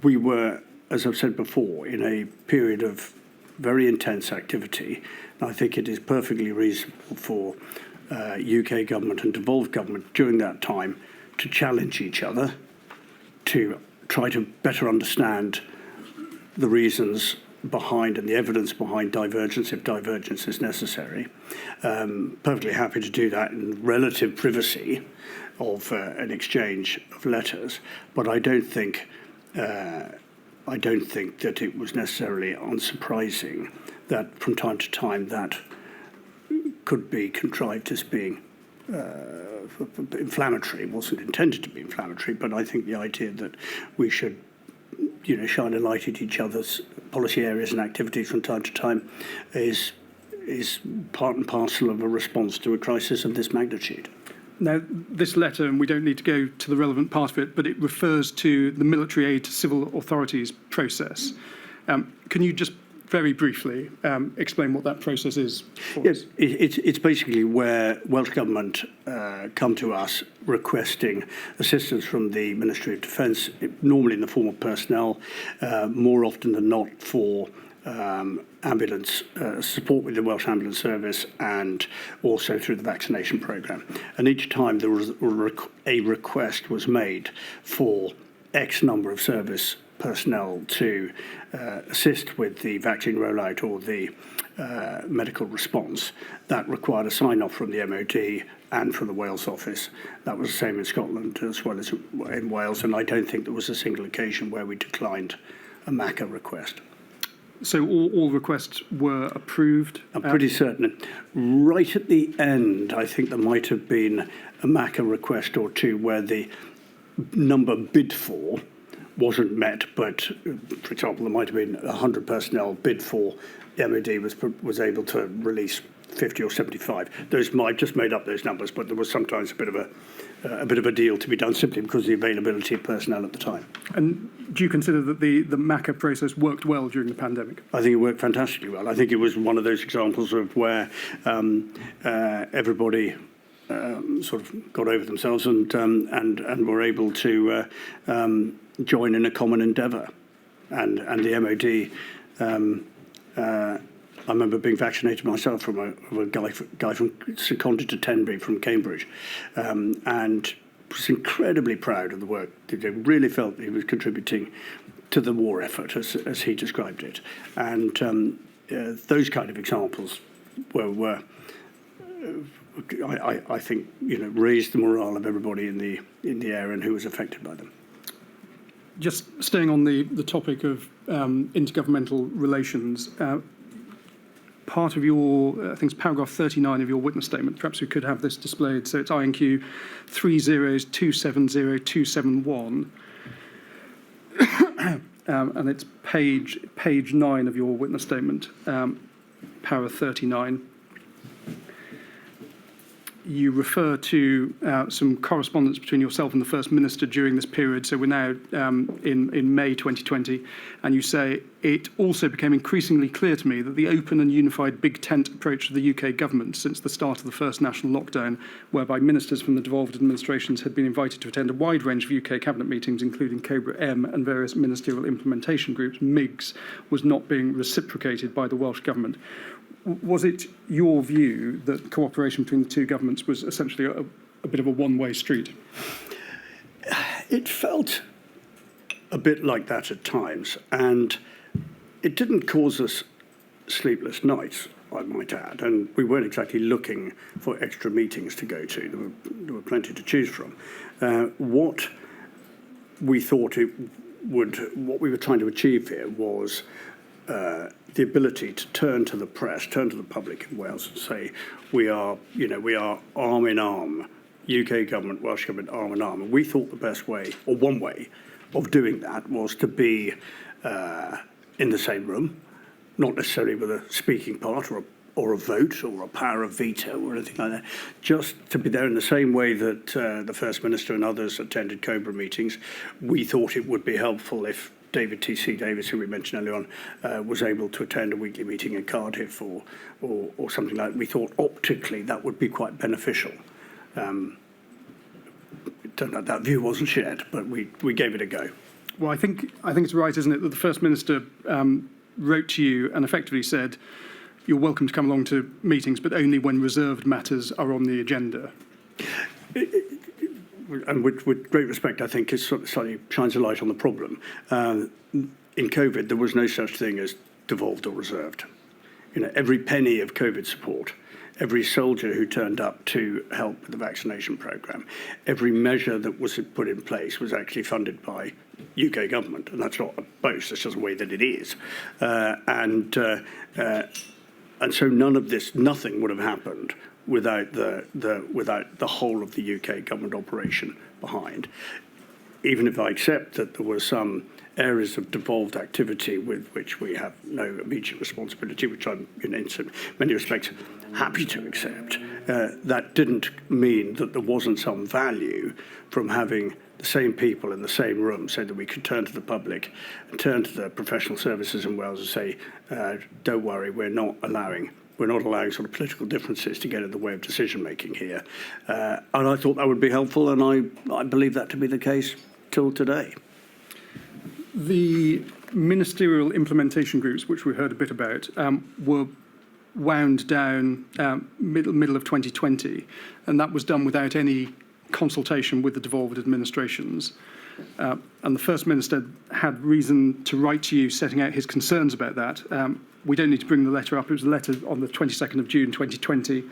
We were, as I've said before, in a period of very intense activity. And I think it is perfectly reasonable for UK government and devolved government during that time to challenge each other, to try to better understand the reasons behind and the evidence behind divergence, if divergence is necessary. Perfectly happy to do that in relative privacy of an exchange of letters, but I don't think that it was necessarily unsurprising that from time to time that could be contrived as being inflammatory. It wasn't intended to be inflammatory, but I think the idea that we should shine a light at each other's policy areas and activities from time to time is part and parcel of a response to a crisis of this magnitude. Now, this letter, and we don't need to go to the relevant part of it, but it refers to the military aid to civil authorities process. Can you just very briefly explain what that process is for us? It's basically where Welsh Government come to us requesting assistance from the Ministry of Defence, normally in the form of personnel, more often than not for ambulance support with the Welsh Ambulance Service, and also through the vaccination programme. And each time there was a request was made for X number of service personnel to assist with the vaccine rollout or the medical response, that required a sign-off from the MOD and from the Wales office. That was the same in Scotland as well as in Wales, and I don't think there was a single occasion where we declined a MACA request. So all requests were approved? I'm pretty certain. Right at the end, I think there might have been a MACA request or two where the number bid for wasn't met, but, for example, there might have been 100 personnel bid for. The MOD was able to release 50 or 75. Those might just made up those numbers, but there was sometimes a bit of a deal to be done simply because of the availability of personnel at the time. And do you consider that the MACA process worked well during the pandemic? I think it worked fantastically well. I think it was one of those examples of where everybody sort of got over themselves and were able to join in a common endeavour. And the MOD. I remember being vaccinated myself from a guy from seconded to Tenbury from Cambridge, and was incredibly proud of the work. They really felt he was contributing to the war effort, as he described it. And those kind of examples were I think, raised the morale of everybody in the area and who was affected by them. Just staying on the topic of intergovernmental relations, part of your, I think it's paragraph 39 of your witness statement, perhaps we could have this displayed. So it's INQ 30270-271, and it's page 9 of your witness statement, para 39. You refer to some correspondence between yourself and the First Minister during this period. So we're now in May 2020, and you say, it also became increasingly clear to me that the open and unified big tent approach of the UK government since the start of the first national lockdown, whereby ministers from the devolved administrations had been invited to attend a wide range of UK cabinet meetings, including Cobra M and various ministerial implementation groups, MIGs, was not being reciprocated by the Welsh government. Was it your view that cooperation between the two governments was essentially a bit of a one-way street? It felt a bit like that at times, and it didn't cause us sleepless nights, I might add, and we weren't exactly looking for extra meetings to go to. There were plenty to choose from. What we thought what we were trying to achieve here was the ability to turn to the press, turn to the public in Wales and say, we are arm in arm, UK government, Welsh government, arm in arm. And we thought the best way, or one way, of doing that was to be in the same room, not necessarily with a speaking part or a vote or a power of veto or anything like that, just to be there in the same way that the First Minister and others attended Cobra meetings. We thought it would be helpful if David T.C. Davis, who we mentioned earlier on, was able to attend a weekly meeting in Cardiff or something like that. We thought optically that would be quite beneficial. It turned out that view wasn't shared, but we gave it a go. Well, I think it's right, isn't it, that the First Minister wrote to you and effectively said, you're welcome to come along to meetings, but only when reserved matters are on the agenda. And with great respect, I think it slightly shines a light on the problem. In COVID, there was no such thing as devolved or reserved. Every penny of COVID support, every soldier who turned up to help with the vaccination programme, every measure that was put in place was actually funded by UK government, and that's not a boast, it's just the way that it is. And so nothing would have happened without the whole of the UK government operation behind. Even if I accept that there were some areas of devolved activity with which we have no immediate responsibility, which I'm in many respects happy to accept, that didn't mean that there wasn't some value from having the same people in the same room so that we could turn to the public and turn to the professional services in Wales and say, don't worry, we're not allowing sort of political differences to get in the way of decision-making here. And I thought that would be helpful, and I believe that to be the case till today. The ministerial implementation groups, which we heard a bit about, were wound down middle of 2020, and that was done without any consultation with the devolved administrations. And the First Minister had reason to write to you setting out his concerns about that. We don't need to bring the letter up. It was a letter on the 22nd of June 2020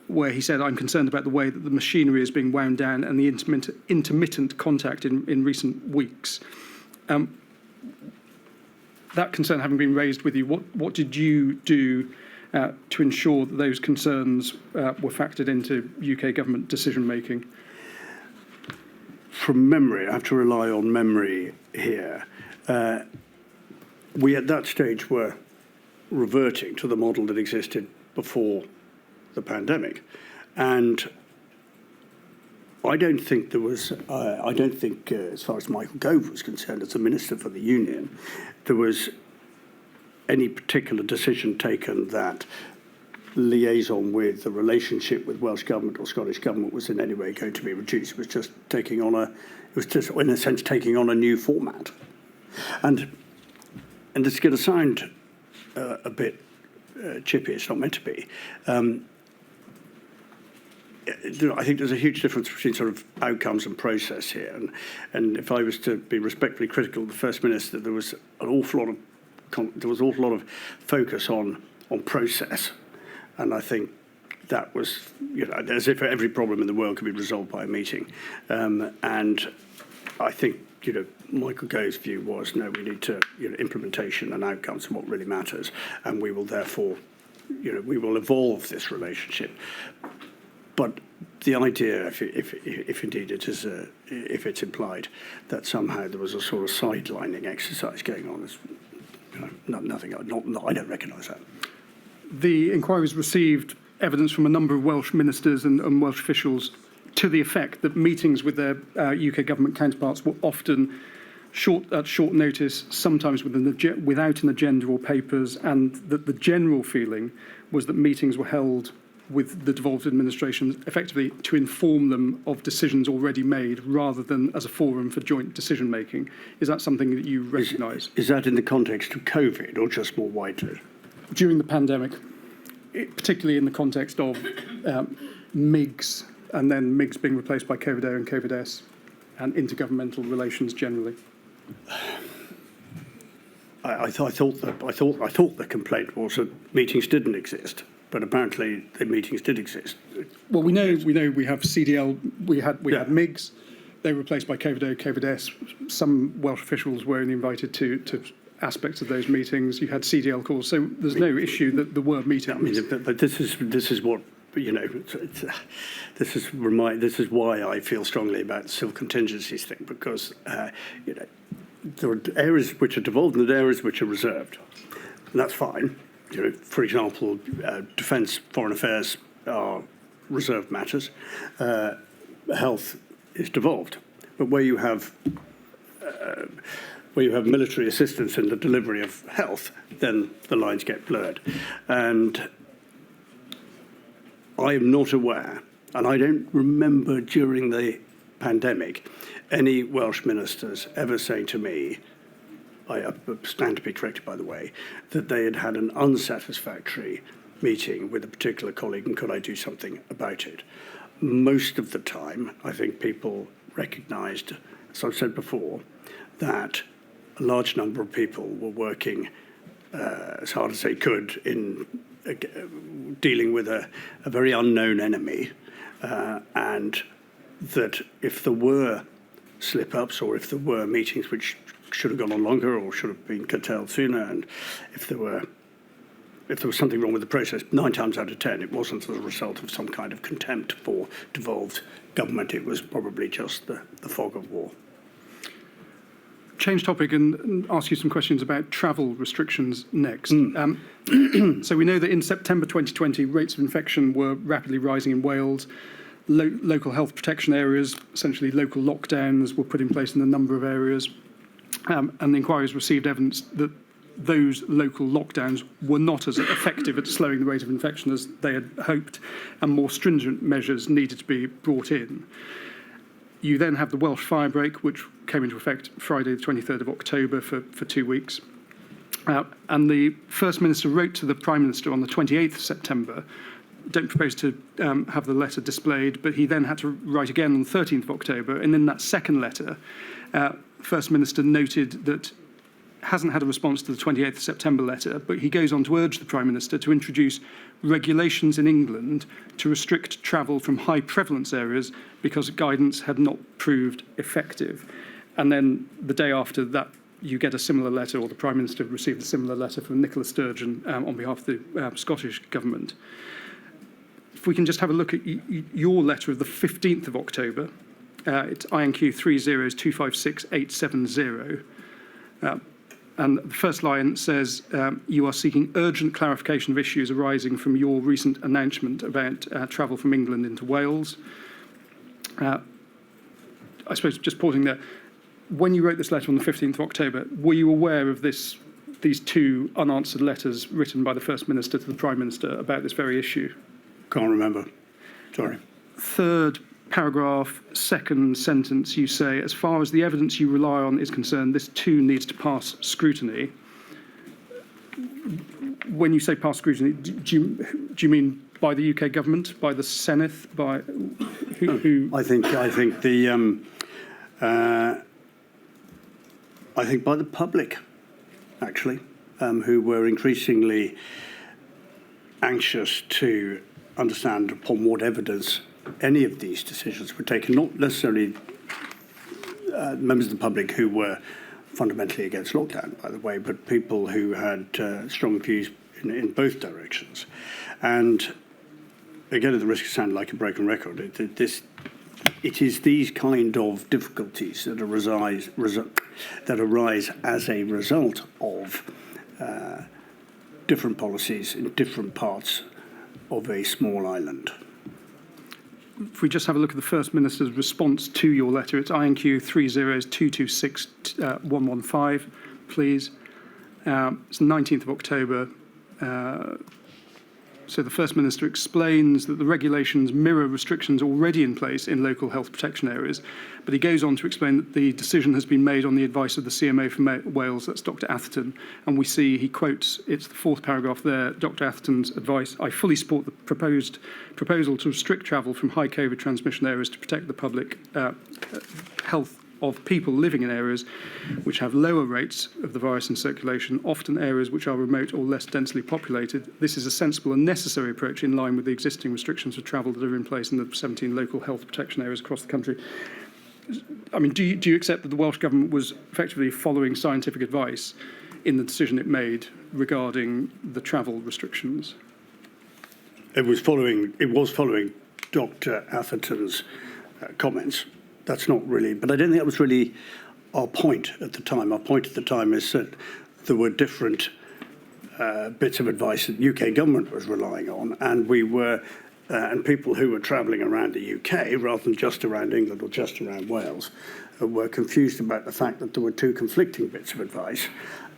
where he said, I'm concerned about the way that the machinery is being wound down and the intermittent contact in recent weeks. That concern having been raised with you, what did you do to ensure that those concerns were factored into UK government decision making? From memory, I have to rely on memory here. We at that stage were reverting to the model that existed before the pandemic, and I don't think there was. As far as Michael Gove was concerned, as the Minister for the Union, there was any particular decision taken that liaison with the relationship with Welsh Government or Scottish Government was in any way going to be reduced. It was just in a sense taking on a new format. And it's going to sound a bit chippy, it's not meant to be. I think there's a huge difference between sort of outcomes and process here. And if I was to be respectfully critical of the First Minister, there was an awful lot of focus on process. And I think that was, as if every problem in the world could be resolved by a meeting. And I think, Michael Gove's view was, no, we need to, implementation and outcomes are what really matters. And we will therefore, we will evolve this relationship. But the idea, if indeed it is, if it's implied that somehow there was a sort of sidelining exercise going on, is nothing. I don't recognise that. The inquiries received evidence from a number of Welsh ministers and Welsh officials to the effect that meetings with their UK government counterparts were often at short notice, sometimes without an agenda or papers, and that the general feeling was that meetings were held with the devolved administrations effectively to inform them of decisions already made rather than as a forum for joint decision making. Is that something that you recognise? Is that in the context of COVID or just more widely? During the pandemic, particularly in the context of MIGs and then MIGs being replaced by COVID-A and COVID-S and intergovernmental relations generally. I thought the complaint was that meetings didn't exist, but apparently the meetings did exist. Well, we know we have CDL. We had MIGs. They were replaced by COVID-A, COVID-S. Some Welsh officials were only invited to aspects of those meetings. You had CDL calls, so there's no issue that there were meetings. But this is what this is why I feel strongly about the civil contingencies thing, because there are areas which are devolved and there are areas which are reserved, and that's fine. For example, defence, foreign affairs are reserved matters. Health is devolved, but where you have military assistance in the delivery of health, then the lines get blurred. And I am not aware, and I don't remember during the pandemic, any Welsh ministers ever saying to me, I stand to be corrected by the way, that they had had an unsatisfactory meeting with a particular colleague and could I do something about it. Most of the time, I think people recognised, as I've said before, that a large number of people were working as hard as they could in dealing with a very unknown enemy, and that if there were slip-ups or if there were meetings which should have gone on longer or should have been curtailed sooner, and if there was something wrong with the process, 9 times out of 10 it wasn't as a result of some kind of contempt for devolved government. It was probably just the fog of war. Change topic and ask you some questions about travel restrictions next. So we know that in September 2020, rates of infection were rapidly rising in Wales. Local health protection areas, essentially local lockdowns, were put in place in a number of areas. And the inquiries received evidence that those local lockdowns were not as effective at slowing the rate of infection as they had hoped, and more stringent measures needed to be brought in. You then have the Welsh firebreak, which came into effect Friday, the 23rd of October for 2 weeks. And the First Minister wrote to the Prime Minister on the 28th of September don't propose to have the letter displayed, but he then had to write again on the 13th of October. And in that second letter, First Minister noted that hasn't had a response to the 28th of September letter, but he goes on to urge the Prime Minister to introduce regulations in England to restrict travel from high prevalence areas because guidance had not proved effective. And then the day after that, you get a similar letter, or the Prime Minister received a similar letter from Nicola Sturgeon on behalf of the Scottish Government. If we can just have a look at your letter of the 15th of October, it's INQ 302568870. And the first line says, you are seeking urgent clarification of issues arising from your recent announcement about travel from England into Wales. I suppose just pausing there, when you wrote this letter on the 15th of October, were you aware of these two unanswered letters written by the First Minister to the Prime Minister about this very issue? Can't remember. Sorry. Third paragraph, second sentence, you say, as far as the evidence you rely on is concerned, this too needs to pass scrutiny. When you say pass scrutiny, do you mean by the UK government, by the Senate, by who? I think by the public, actually, who were increasingly anxious to understand upon what evidence any of these decisions were taken, not necessarily members of the public who were fundamentally against lockdown, by the way, but people who had strong views in both directions. And again, at the risk of sounding like a broken record, it is these kind of difficulties that arise as a result of different policies in different parts of a small island. If we just have a look at the First Minister's response to your letter, it's INQ 302261115, please. It's the 19th of October. So the First Minister explains that the regulations mirror restrictions already in place in local health protection areas, but he goes on to explain that the decision has been made on the advice of the CMO for Wales, that's Dr Atherton, and we see, he quotes, it's the fourth paragraph there, Dr Atherton's advice, I fully support the proposal to restrict travel from high COVID transmission areas to protect the public health of people living in areas which have lower rates of the virus in circulation, often areas which are remote or less densely populated. This is a sensible and necessary approach in line with the existing restrictions for travel that are in place in the 17 local health protection areas across the country. I mean, do you accept that the Welsh Government was effectively following scientific advice in the decision it made regarding the travel restrictions? It was following Dr Atherton's comments. That's not really, but I don't think that was really our point at the time. Our point at the time is that there were different bits of advice that the UK government was relying on, and and people who were travelling around the UK rather than just around England or just around Wales were confused about the fact that there were two conflicting bits of advice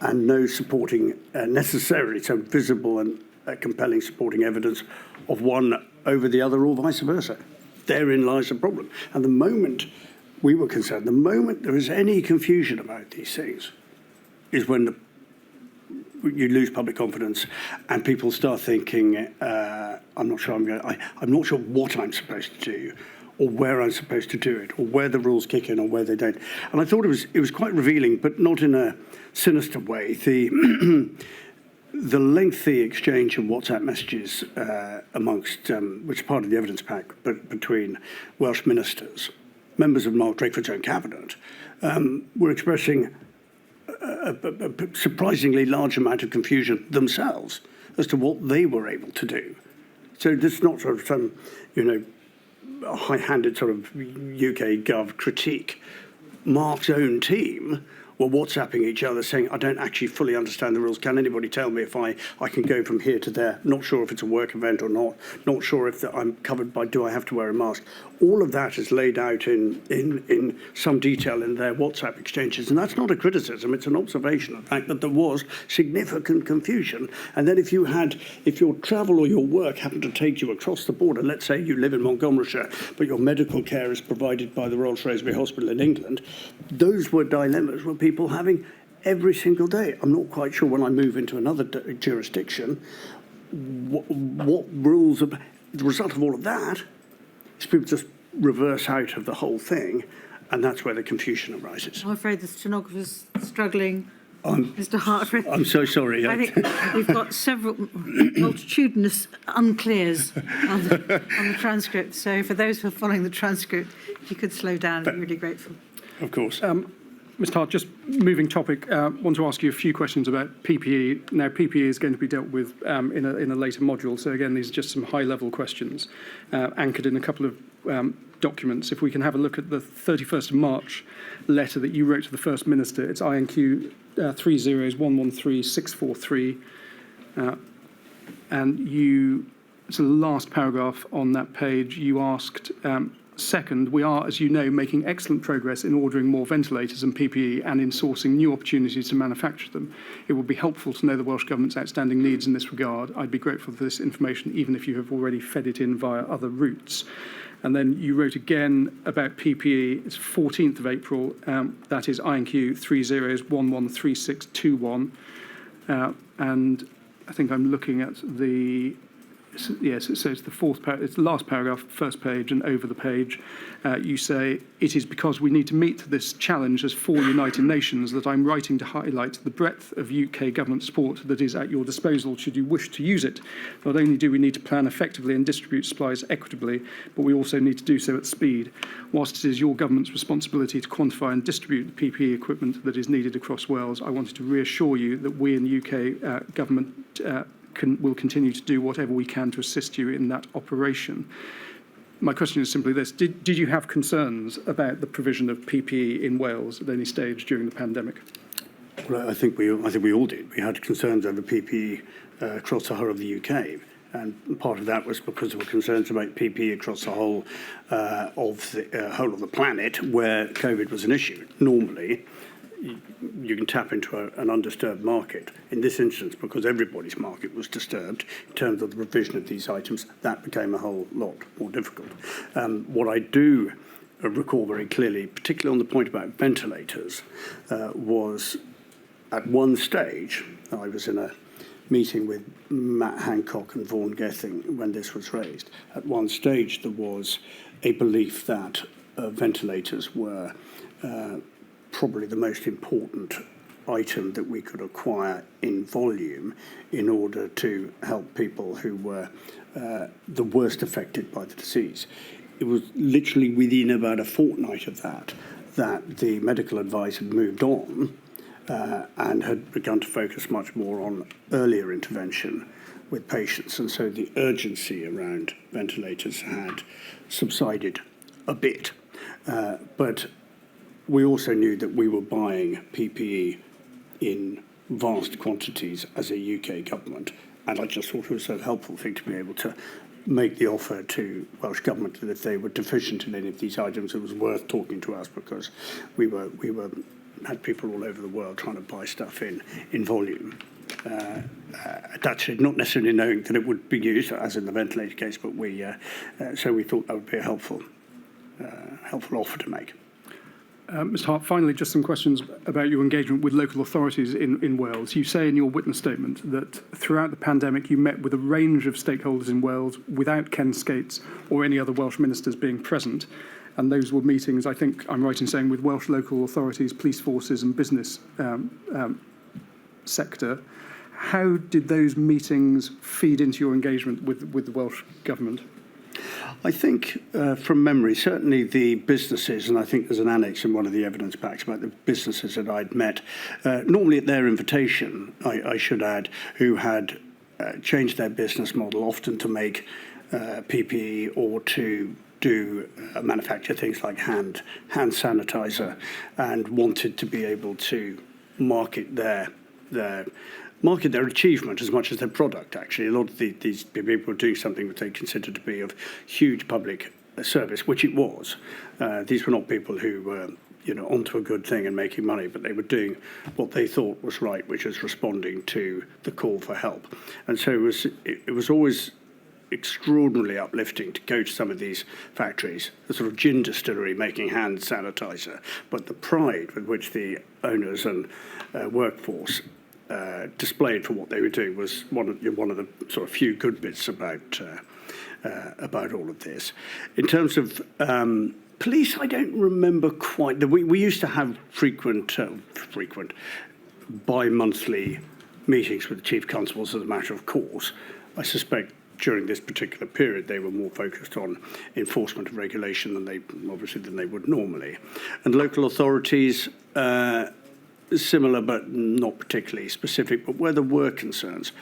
and no supporting, necessarily so visible and compelling supporting evidence of one over the other or vice versa. Therein lies the problem. And the moment we were concerned, the moment there is any confusion about these things, is when you lose public confidence and people start thinking, I'm not sure what I'm supposed to do, or where I'm supposed to do it, or where the rules kick in or where they don't. And I thought it was quite revealing, but not in a sinister way. The lengthy exchange of WhatsApp messages amongst, which is part of the evidence pack, but between Welsh ministers, members of Mark Drakeford's own cabinet, were expressing a surprisingly large amount of confusion themselves as to what they were able to do. So this is not sort of some, high-handed sort of UK Gov critique. Mark's own team were WhatsApping each other saying, I don't actually fully understand the rules. Can anybody tell me if I can go from here to there? Not sure if it's a work event or not. Not sure if I'm covered by, do I have to wear a mask? All of that is laid out in some detail in their WhatsApp exchanges. And that's not a criticism, it's an observation of the fact that there was significant confusion. And then if your travel or your work happened to take you across the border, let's say you live in Montgomeryshire, but your medical care is provided by the Royal Shrewsbury Hospital in England, those were dilemmas were people having every single day. I'm not quite sure when I move into another jurisdiction, what rules the result of all of that is people just reverse out of the whole thing, and that's where the confusion arises. I'm afraid the stenographer's struggling. Mr. Hartford. I'm so sorry. I think we've got several multitudinous unclears on the transcript. So for those who are following the transcript, if you could slow down, I'd be really grateful. Of course. Mr. Hart, just moving topic, want to ask you a few questions about PPE. Now, PPE is going to be dealt with in a later module. So again, these are just some high-level questions anchored in a couple of documents. If we can have a look at the 31st of March letter that you wrote to the First Minister, it's INQ 30113-643, and you, so the last paragraph on that page, you asked, second, we are, as you know, making excellent progress in ordering more ventilators and PPE and in sourcing new opportunities to manufacture them. It would be helpful to know the Welsh Government's outstanding needs in this regard. I'd be grateful for this information, even if you have already fed it in via other routes. And then you wrote again about PPE. It's 14th of April. That is INQ 30113621. And I think I'm looking at the... Yes, so it's the it's the last paragraph, first page, and over the page, you say, it is because we need to meet this challenge as 4 United Nations that I'm writing to highlight the breadth of UK government support that is at your disposal should you wish to use it. Not only do we need to plan effectively and distribute supplies equitably, but we also need to do so at speed. Whilst it is your government's responsibility to quantify and distribute the PPE equipment that is needed across Wales, I wanted to reassure you that we in the UK government will continue to do whatever we can to assist you in that operation. My question is simply this: Did you have concerns about the provision of PPE in Wales at any stage during the pandemic? Well, I think we all did. We had concerns over PPE across the whole of the UK, and part of that was because there were concerns about PPE across the whole of the planet, where COVID was an issue. Normally, you can tap into an undisturbed market. In this instance, because everybody's market was disturbed in terms of the provision of these items, that became a whole lot more difficult. What I do recall very clearly, particularly on the point about ventilators, was at one stage, I was in a meeting with Matt Hancock and Vaughan Gething when this was raised. At one stage, there was a belief that ventilators were probably the most important item that we could acquire in volume in order to help people who were the worst affected by the disease. It was literally within about a fortnight of that the medical advice had moved on and had begun to focus much more on earlier intervention with patients. And so the urgency around ventilators had subsided a bit. But we also knew that we were buying PPE in vast quantities as a UK government, and I just thought it was a helpful thing to be able to make the offer to Welsh Government that if they were deficient in any of these items, it was worth talking to us, because we had people all over the world trying to buy stuff in volume. That's not necessarily knowing that it would be used, as in the ventilator case, but so we thought that would be a helpful offer to make. Mr. Hart, finally, just some questions about your engagement with local authorities in Wales. You say in your witness statement that throughout the pandemic you met with a range of stakeholders in Wales without Ken Skates or any other Welsh ministers being present. And those were meetings, I think I'm right in saying, with Welsh local authorities, police forces and business sector. How did those meetings feed into your engagement with the Welsh Government? I think, from memory, certainly the businesses, and I think there's an annex in one of the evidence packs about the businesses that I'd met, normally at their invitation, I should add, who had changed their business model, often to make PPE or to do manufacture things like hand sanitizer, and wanted to be able to market their achievement as much as their product, actually. A lot of these people were doing something that they considered to be of huge public service, which it was. These were not people who were, onto a good thing and making money, but they were doing what they thought was right, which was responding to the call for help. And so it was always extraordinarily uplifting to go to some of these factories, the sort of gin distillery making hand sanitizer, but the pride with which the owners and workforce displayed for what they were doing was one of the sort of few good bits about all of this. In terms of police, I don't remember quite. We used to have frequent bi-monthly meetings with the chief constables as a matter of course. I suspect during this particular period they were more focused on enforcement of regulation than they would normally. And local authorities, similar but not particularly specific, but where there were concerns.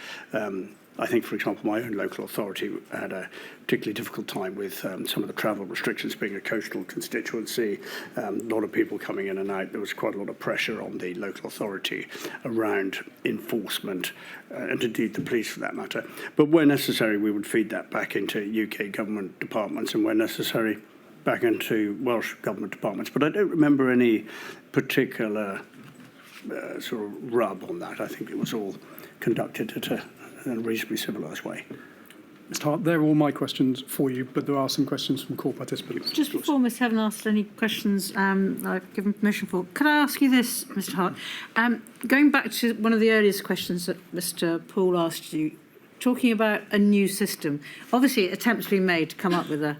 I think, for example, my own local authority had a particularly difficult time with some of the travel restrictions, being a coastal constituency, a lot of people coming in and out. There was quite a lot of pressure on the local authority around enforcement, and indeed the police for that matter. But where necessary, we would feed that back into UK government departments, and where necessary, back into Welsh government departments. But I don't remember any particular sort of rub on that. I think it was all conducted at a reasonably civilised way. Mr. Hart, they're all my questions for you, but there are some questions from core participants. Just before Ms Heaven asked any questions I've given permission for, could I ask you this, Mr Hart? Going back to one of the earliest questions that Mr Poole asked you, talking about a new system, obviously attempts being made to come up with a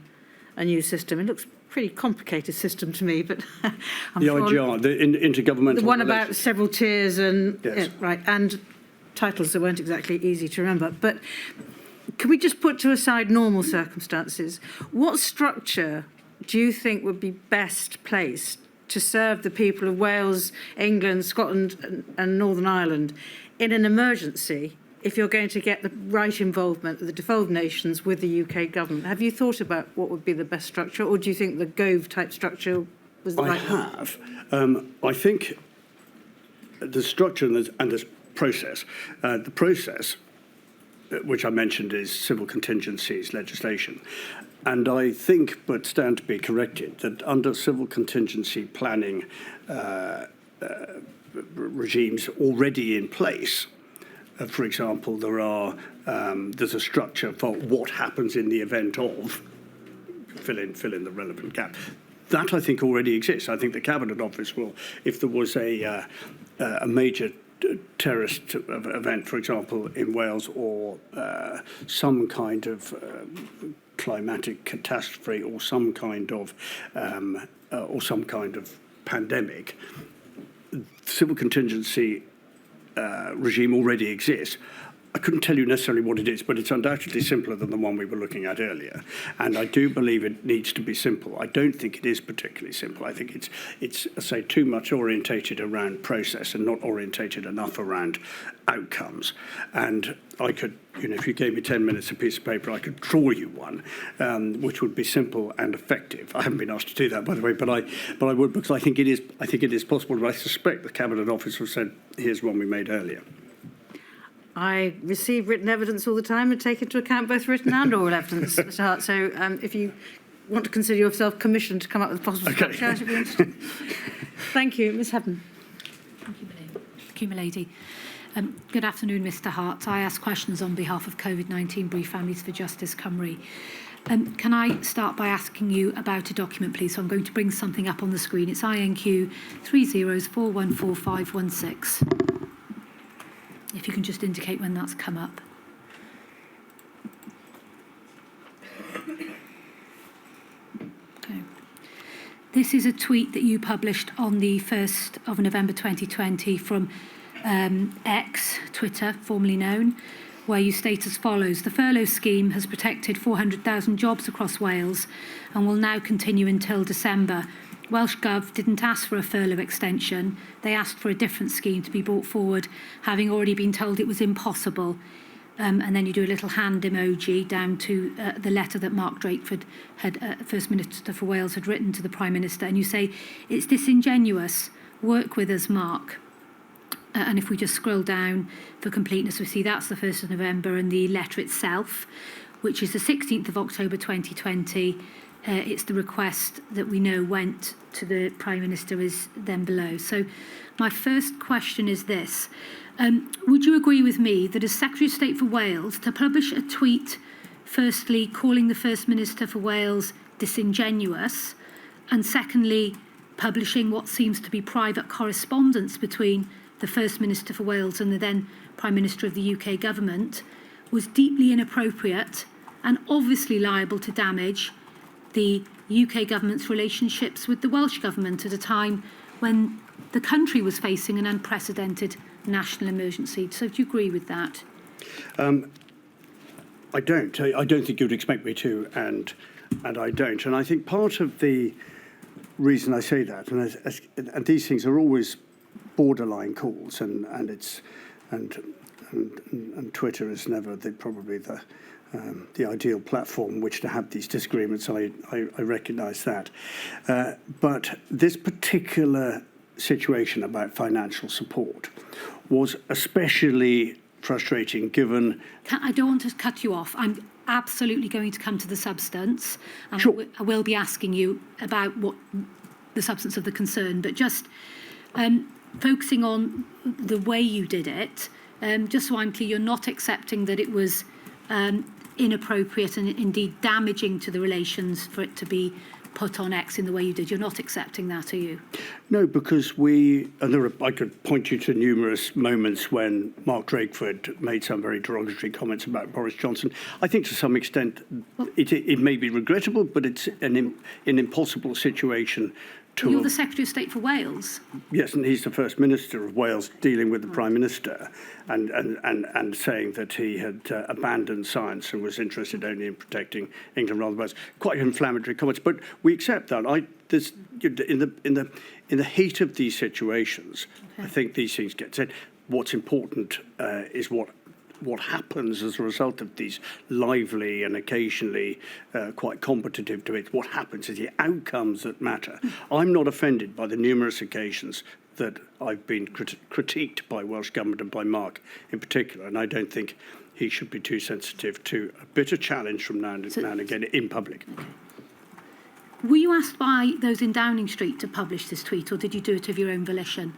new system. It looks pretty complicated system to me, but I'm the sure IGR, the intergovernmental. The one about several tiers and yes. right, and titles that weren't exactly easy to remember. But can we just put to aside normal circumstances? What structure do you think would be best placed to serve the people of Wales, England, Scotland, and Northern Ireland in an emergency? If you're going to get the right involvement of the devolved nations with the UK government, have you thought about what would be the best structure, or do you think the Gove type structure was the right one? I have. I think the structure and the process. The process, which I mentioned, is civil contingencies legislation. And I think, but stand to be corrected, that under civil contingency planning regimes already in place, for example, there's a structure for what happens in the event of, fill in the relevant gap. That I think already exists. I think the Cabinet Office will, if there was a major terrorist event, for example, in Wales, or some kind of climatic catastrophe, or some kind of pandemic, civil contingency regime already exists. I couldn't tell you necessarily what it is, but it's undoubtedly simpler than the one we were looking at earlier. And I do believe it needs to be simple. I don't think it is particularly simple. I think it's say, too much orientated around process and not orientated enough around outcomes. And I could, if you gave me 10 minutes a piece of paper, I could draw you one, which would be simple and effective. I haven't been asked to do that, by the way, but I would, because I think it is possible. But I suspect the Cabinet Office have said, here's one we made earlier. I receive written evidence all the time and take into account both written and oral evidence, Mr Hart. So if you want to consider yourself commissioned to come up with a possible structure, I should be interested. Thank you. Ms Heaven. Thank you, milady. Good afternoon, Mr Hart. I ask questions on behalf of Covid-19 Brief Families for Justice Cymru. Can I start by asking you about a document, please? So I'm going to bring something up on the screen. It's INQ 30414516. If you can just indicate when that's come up. Okay. This is a tweet that you published on the 1st of November 2020 from X, Twitter, formerly known, where you state as follows: the furlough scheme has protected 400,000 jobs across Wales and will now continue until December. Welsh Gov didn't ask for a furlough extension. They asked for a different scheme to be brought forward, having already been told it was impossible. And then you do a little hand emoji down to the letter that Mark Drakeford, First Minister for Wales, had written to the Prime Minister. And you say, it's disingenuous. Work with us, Mark. And if we just scroll down for completeness, we see that's the 1st of November, and the letter itself, which is the 16th of October 2020. It's the request that we know went to the Prime Minister is then below. So my first question is this. Would you agree with me that as Secretary of State for Wales, to publish a tweet, firstly, calling the First Minister for Wales disingenuous, and secondly, publishing what seems to be private correspondence between the First Minister for Wales and the then Prime Minister of the UK government, was deeply inappropriate and obviously liable to damage the UK government's relationships with the Welsh government at a time when the country was facing an unprecedented national emergency. So do you agree with that? I don't. I don't think you'd expect me to, and I don't. And I think part of the reason I say that, and these things are always borderline calls, and Twitter is never probably the ideal platform which to have these disagreements. I recognise that, but this particular situation about financial support was especially frustrating given... I don't want to cut you off. I'm absolutely going to come to the substance. And sure. I will be asking you about what the substance of the concern, but just focusing on the way you did it, just so I'm clear, you're not accepting that it was inappropriate and indeed damaging to the relations for it to be put on X in the way you did. You're not accepting that, are you? No, because I could point you to numerous moments when Mark Drakeford made some very derogatory comments about Boris Johnson. I think to some extent it may be regrettable, but it's an impossible situation. You're the Secretary of State for Wales. Yes, and he's the First Minister of Wales dealing with the Prime Minister and saying that he had abandoned science and was interested only in protecting England rather than Wales. Quite inflammatory comments, but we accept that. In the heat of these situations, okay. I think these things get said. What's important is what happens as a result of these lively and occasionally quite competitive debates. What happens is the outcomes that matter. I'm not offended by the numerous occasions that I've been critiqued by Welsh Government and by Mark in particular, and I don't think he should be too sensitive to a bitter challenge from now and again in public. Okay. Were you asked by those in Downing Street to publish this tweet, or did you do it of your own volition?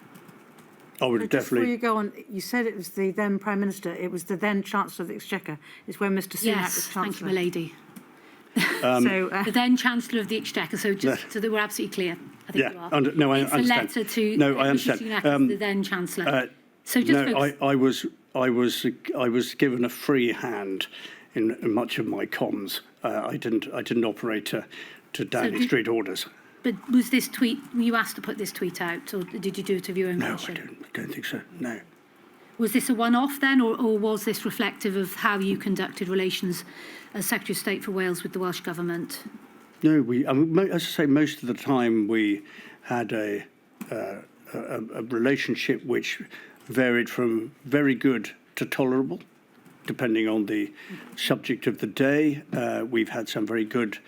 I would definitely. Before you go on, you said it was the then Prime Minister. It was the then Chancellor of the Exchequer. It's when Mr. Sunak was Chancellor. Thank you, my lady. The then Chancellor of the Exchequer. So just so that we're absolutely clear, I think you are. I understand. It's a letter to I understand. Mr. Sunak as the then Chancellor. So just I was given a free hand in much of my comms. I didn't operate to Downing Street orders. But was this tweet, were you asked to put this tweet out, or did you do it of your own volition? No, I don't think so, no. Was this a one-off then, or was this reflective of how you conducted relations as Secretary of State for Wales with the Welsh Government? No, as I say, most of the time we had a relationship which varied from very good to tolerable, depending on the subject of the day. We've had some very good...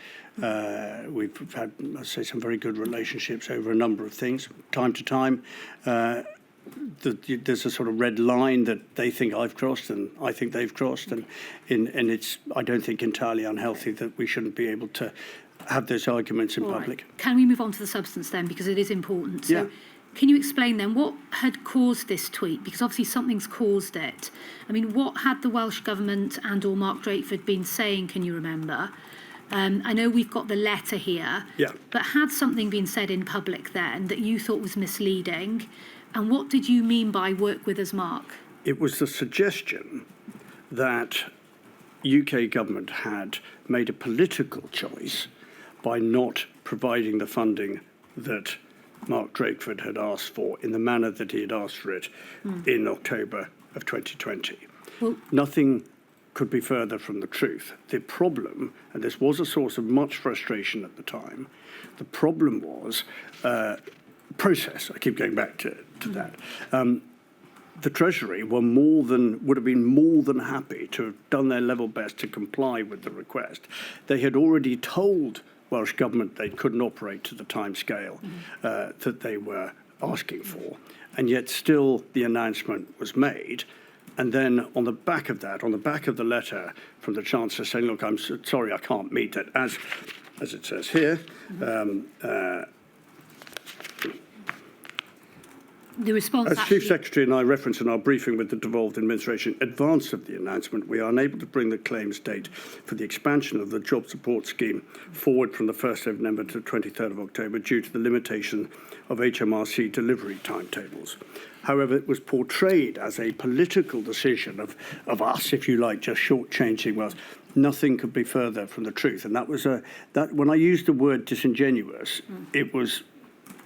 we've had, let's say, some very good relationships over a number of things. Time to time, there's a sort of red line that they think I've crossed and I think they've crossed, and it's, I don't think, entirely unhealthy that we shouldn't be able to have those arguments in public. Right. Can we move on to the substance then, because it is important? So, can you explain then what had caused this tweet? Because obviously something's caused it. I mean, what had the Welsh Government and or Mark Drakeford been saying, can you remember? I know we've got the letter here, but had something been said in public then that you thought was misleading? And what did you mean by work with us, Mark? It was the suggestion that UK government had made a political choice by not providing the funding that Mark Drakeford had asked for in the manner that he had asked for it in October of 2020. Well, nothing could be further from the truth. The problem, and this was a source of much frustration at the time, the problem was process. I keep going back to that. The Treasury would have been more than happy to have done their level best to comply with the request. They had already told Welsh Government they couldn't operate to the timescale that they were asking for, and yet still the announcement was made. And then on the back of that, on the back of the letter from the Chancellor saying, look, I'm sorry, I can't meet it, as it says here. the response As actually... Chief Secretary and I referenced in our briefing with the devolved administration in advance of the announcement, we are unable to bring the claims date for the expansion of the job support scheme forward from the 1st of November to the 23rd of October due to the limitation of HMRC delivery timetables. However, it was portrayed as a political decision of us, if you like, just shortchanging Wales. Nothing could be further from the truth. And that was that when I used the word disingenuous, it was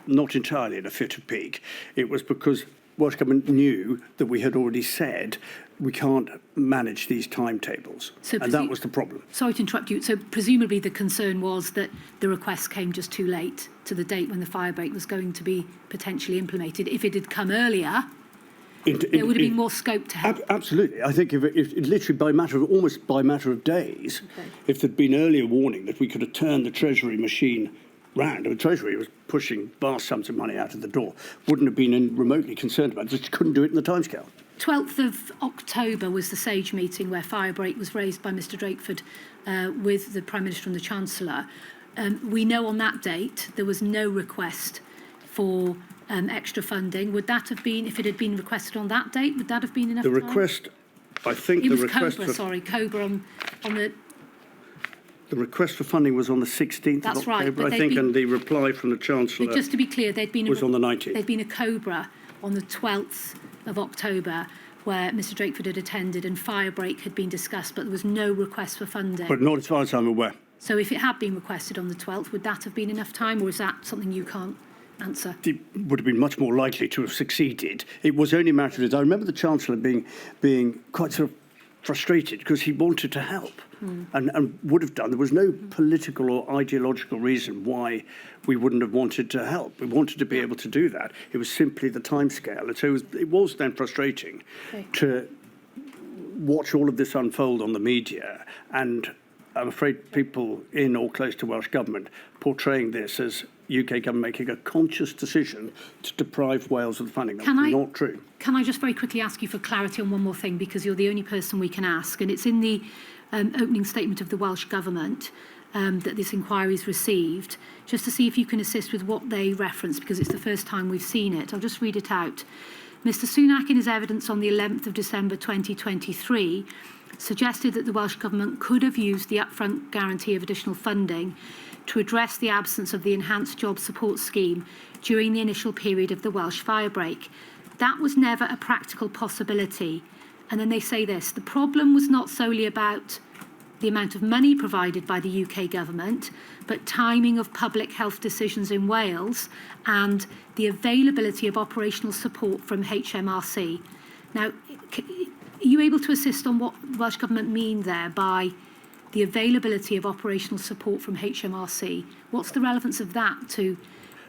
not entirely in a fit of pique. It was because Welsh Government knew that we had already said we can't manage these timetables. And that was the problem. Sorry to interrupt you. So presumably the concern was that the request came just too late to the date when the firebreak was going to be potentially implemented. If it had come earlier, there would have been more scope to help. Absolutely. I think if literally almost by matter of days, if there'd been earlier warning that we could have turned the Treasury machine round, the Treasury was pushing vast sums of money out of the door, wouldn't have been remotely concerned about it, just couldn't do it in the timescale. 12th of October was the SAGE meeting where firebreak was raised by Mr Drakeford with the Prime Minister and the Chancellor. We know on that date there was no request for extra funding. Would that have been, if it had been requested on that date, would that have been enough time? The request, I think the request Cobra on the... The request for funding was on the 16th That's of October, right, I think, and the reply from the Chancellor just to be clear, was on the 19th. There'd been a Cobra on the 12th of October where Mr Drakeford had attended and firebreak had been discussed, but there was no request for funding. But not as far as I'm aware. So if it had been requested on the 12th, would that have been enough time, or is that something you can't answer? It would have been much more likely to have succeeded. It was only a matter of... I remember the Chancellor being quite sort of frustrated because he wanted to help and would have done. There was no political or ideological reason why we wouldn't have wanted to help. We wanted to be able to do that. It was simply the timescale. And so it was then frustrating to watch all of this unfold on the media, and I'm afraid people in or close to Welsh Government portraying this as UK government making a conscious decision to deprive Wales of the funding. That's not true. Can I just very quickly ask you for clarity on one more thing, because you're the only person we can ask, and it's in the opening statement of the Welsh Government that this inquiry's received, just to see if you can assist with what they reference, because it's the first time we've seen it. I'll just read it out. Mr Sunak, in his evidence on the 11th of December 2023, suggested that the Welsh Government could have used the upfront guarantee of additional funding to address the absence of the enhanced job support scheme during the initial period of the Welsh firebreak. That was never a practical possibility. And then they say this: the problem was not solely about the amount of money provided by the UK government, but timing of public health decisions in Wales and the availability of operational support from HMRC. Now, are you able to assist on what Welsh Government mean there by the availability of operational support from HMRC? What's the relevance of that to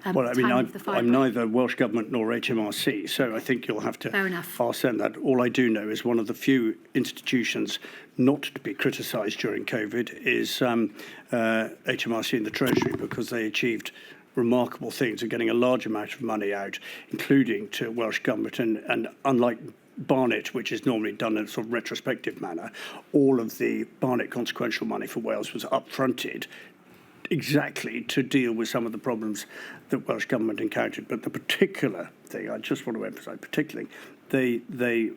well, I mean, I'm neither Welsh Government nor HMRC, so I think you'll have to ask them that. All I do know is one of the few institutions not to be criticised during COVID is HMRC and the Treasury, because they achieved remarkable things of getting a large amount of money out, including to Welsh Government, and unlike Barnet, which is normally done in a sort of retrospective manner, all of the Barnet consequential money for Wales was upfronted exactly to deal with some of the problems that Welsh Government encountered. But the particular thing, I just want to emphasise, particularly, the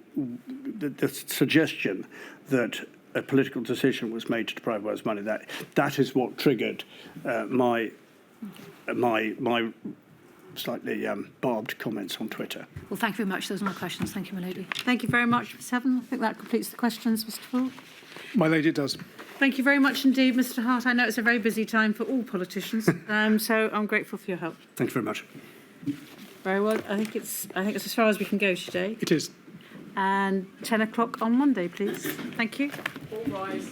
suggestion that a political decision was made to deprive Wales money, that is what triggered my slightly barbed comments on Twitter. Well, thank you very much. Those are my questions. Thank you, my lady. Thank you very much, Ms Heaven. I think that completes the questions, Mr Full. My lady, it does. Thank you very much indeed, Mr Hart. I know it's a very busy time for all politicians, so I'm grateful for your help. Thanks very much. Very well. I think it's as far as we can go today. It is. And 10 o'clock on Monday, please. Thank you. All rise.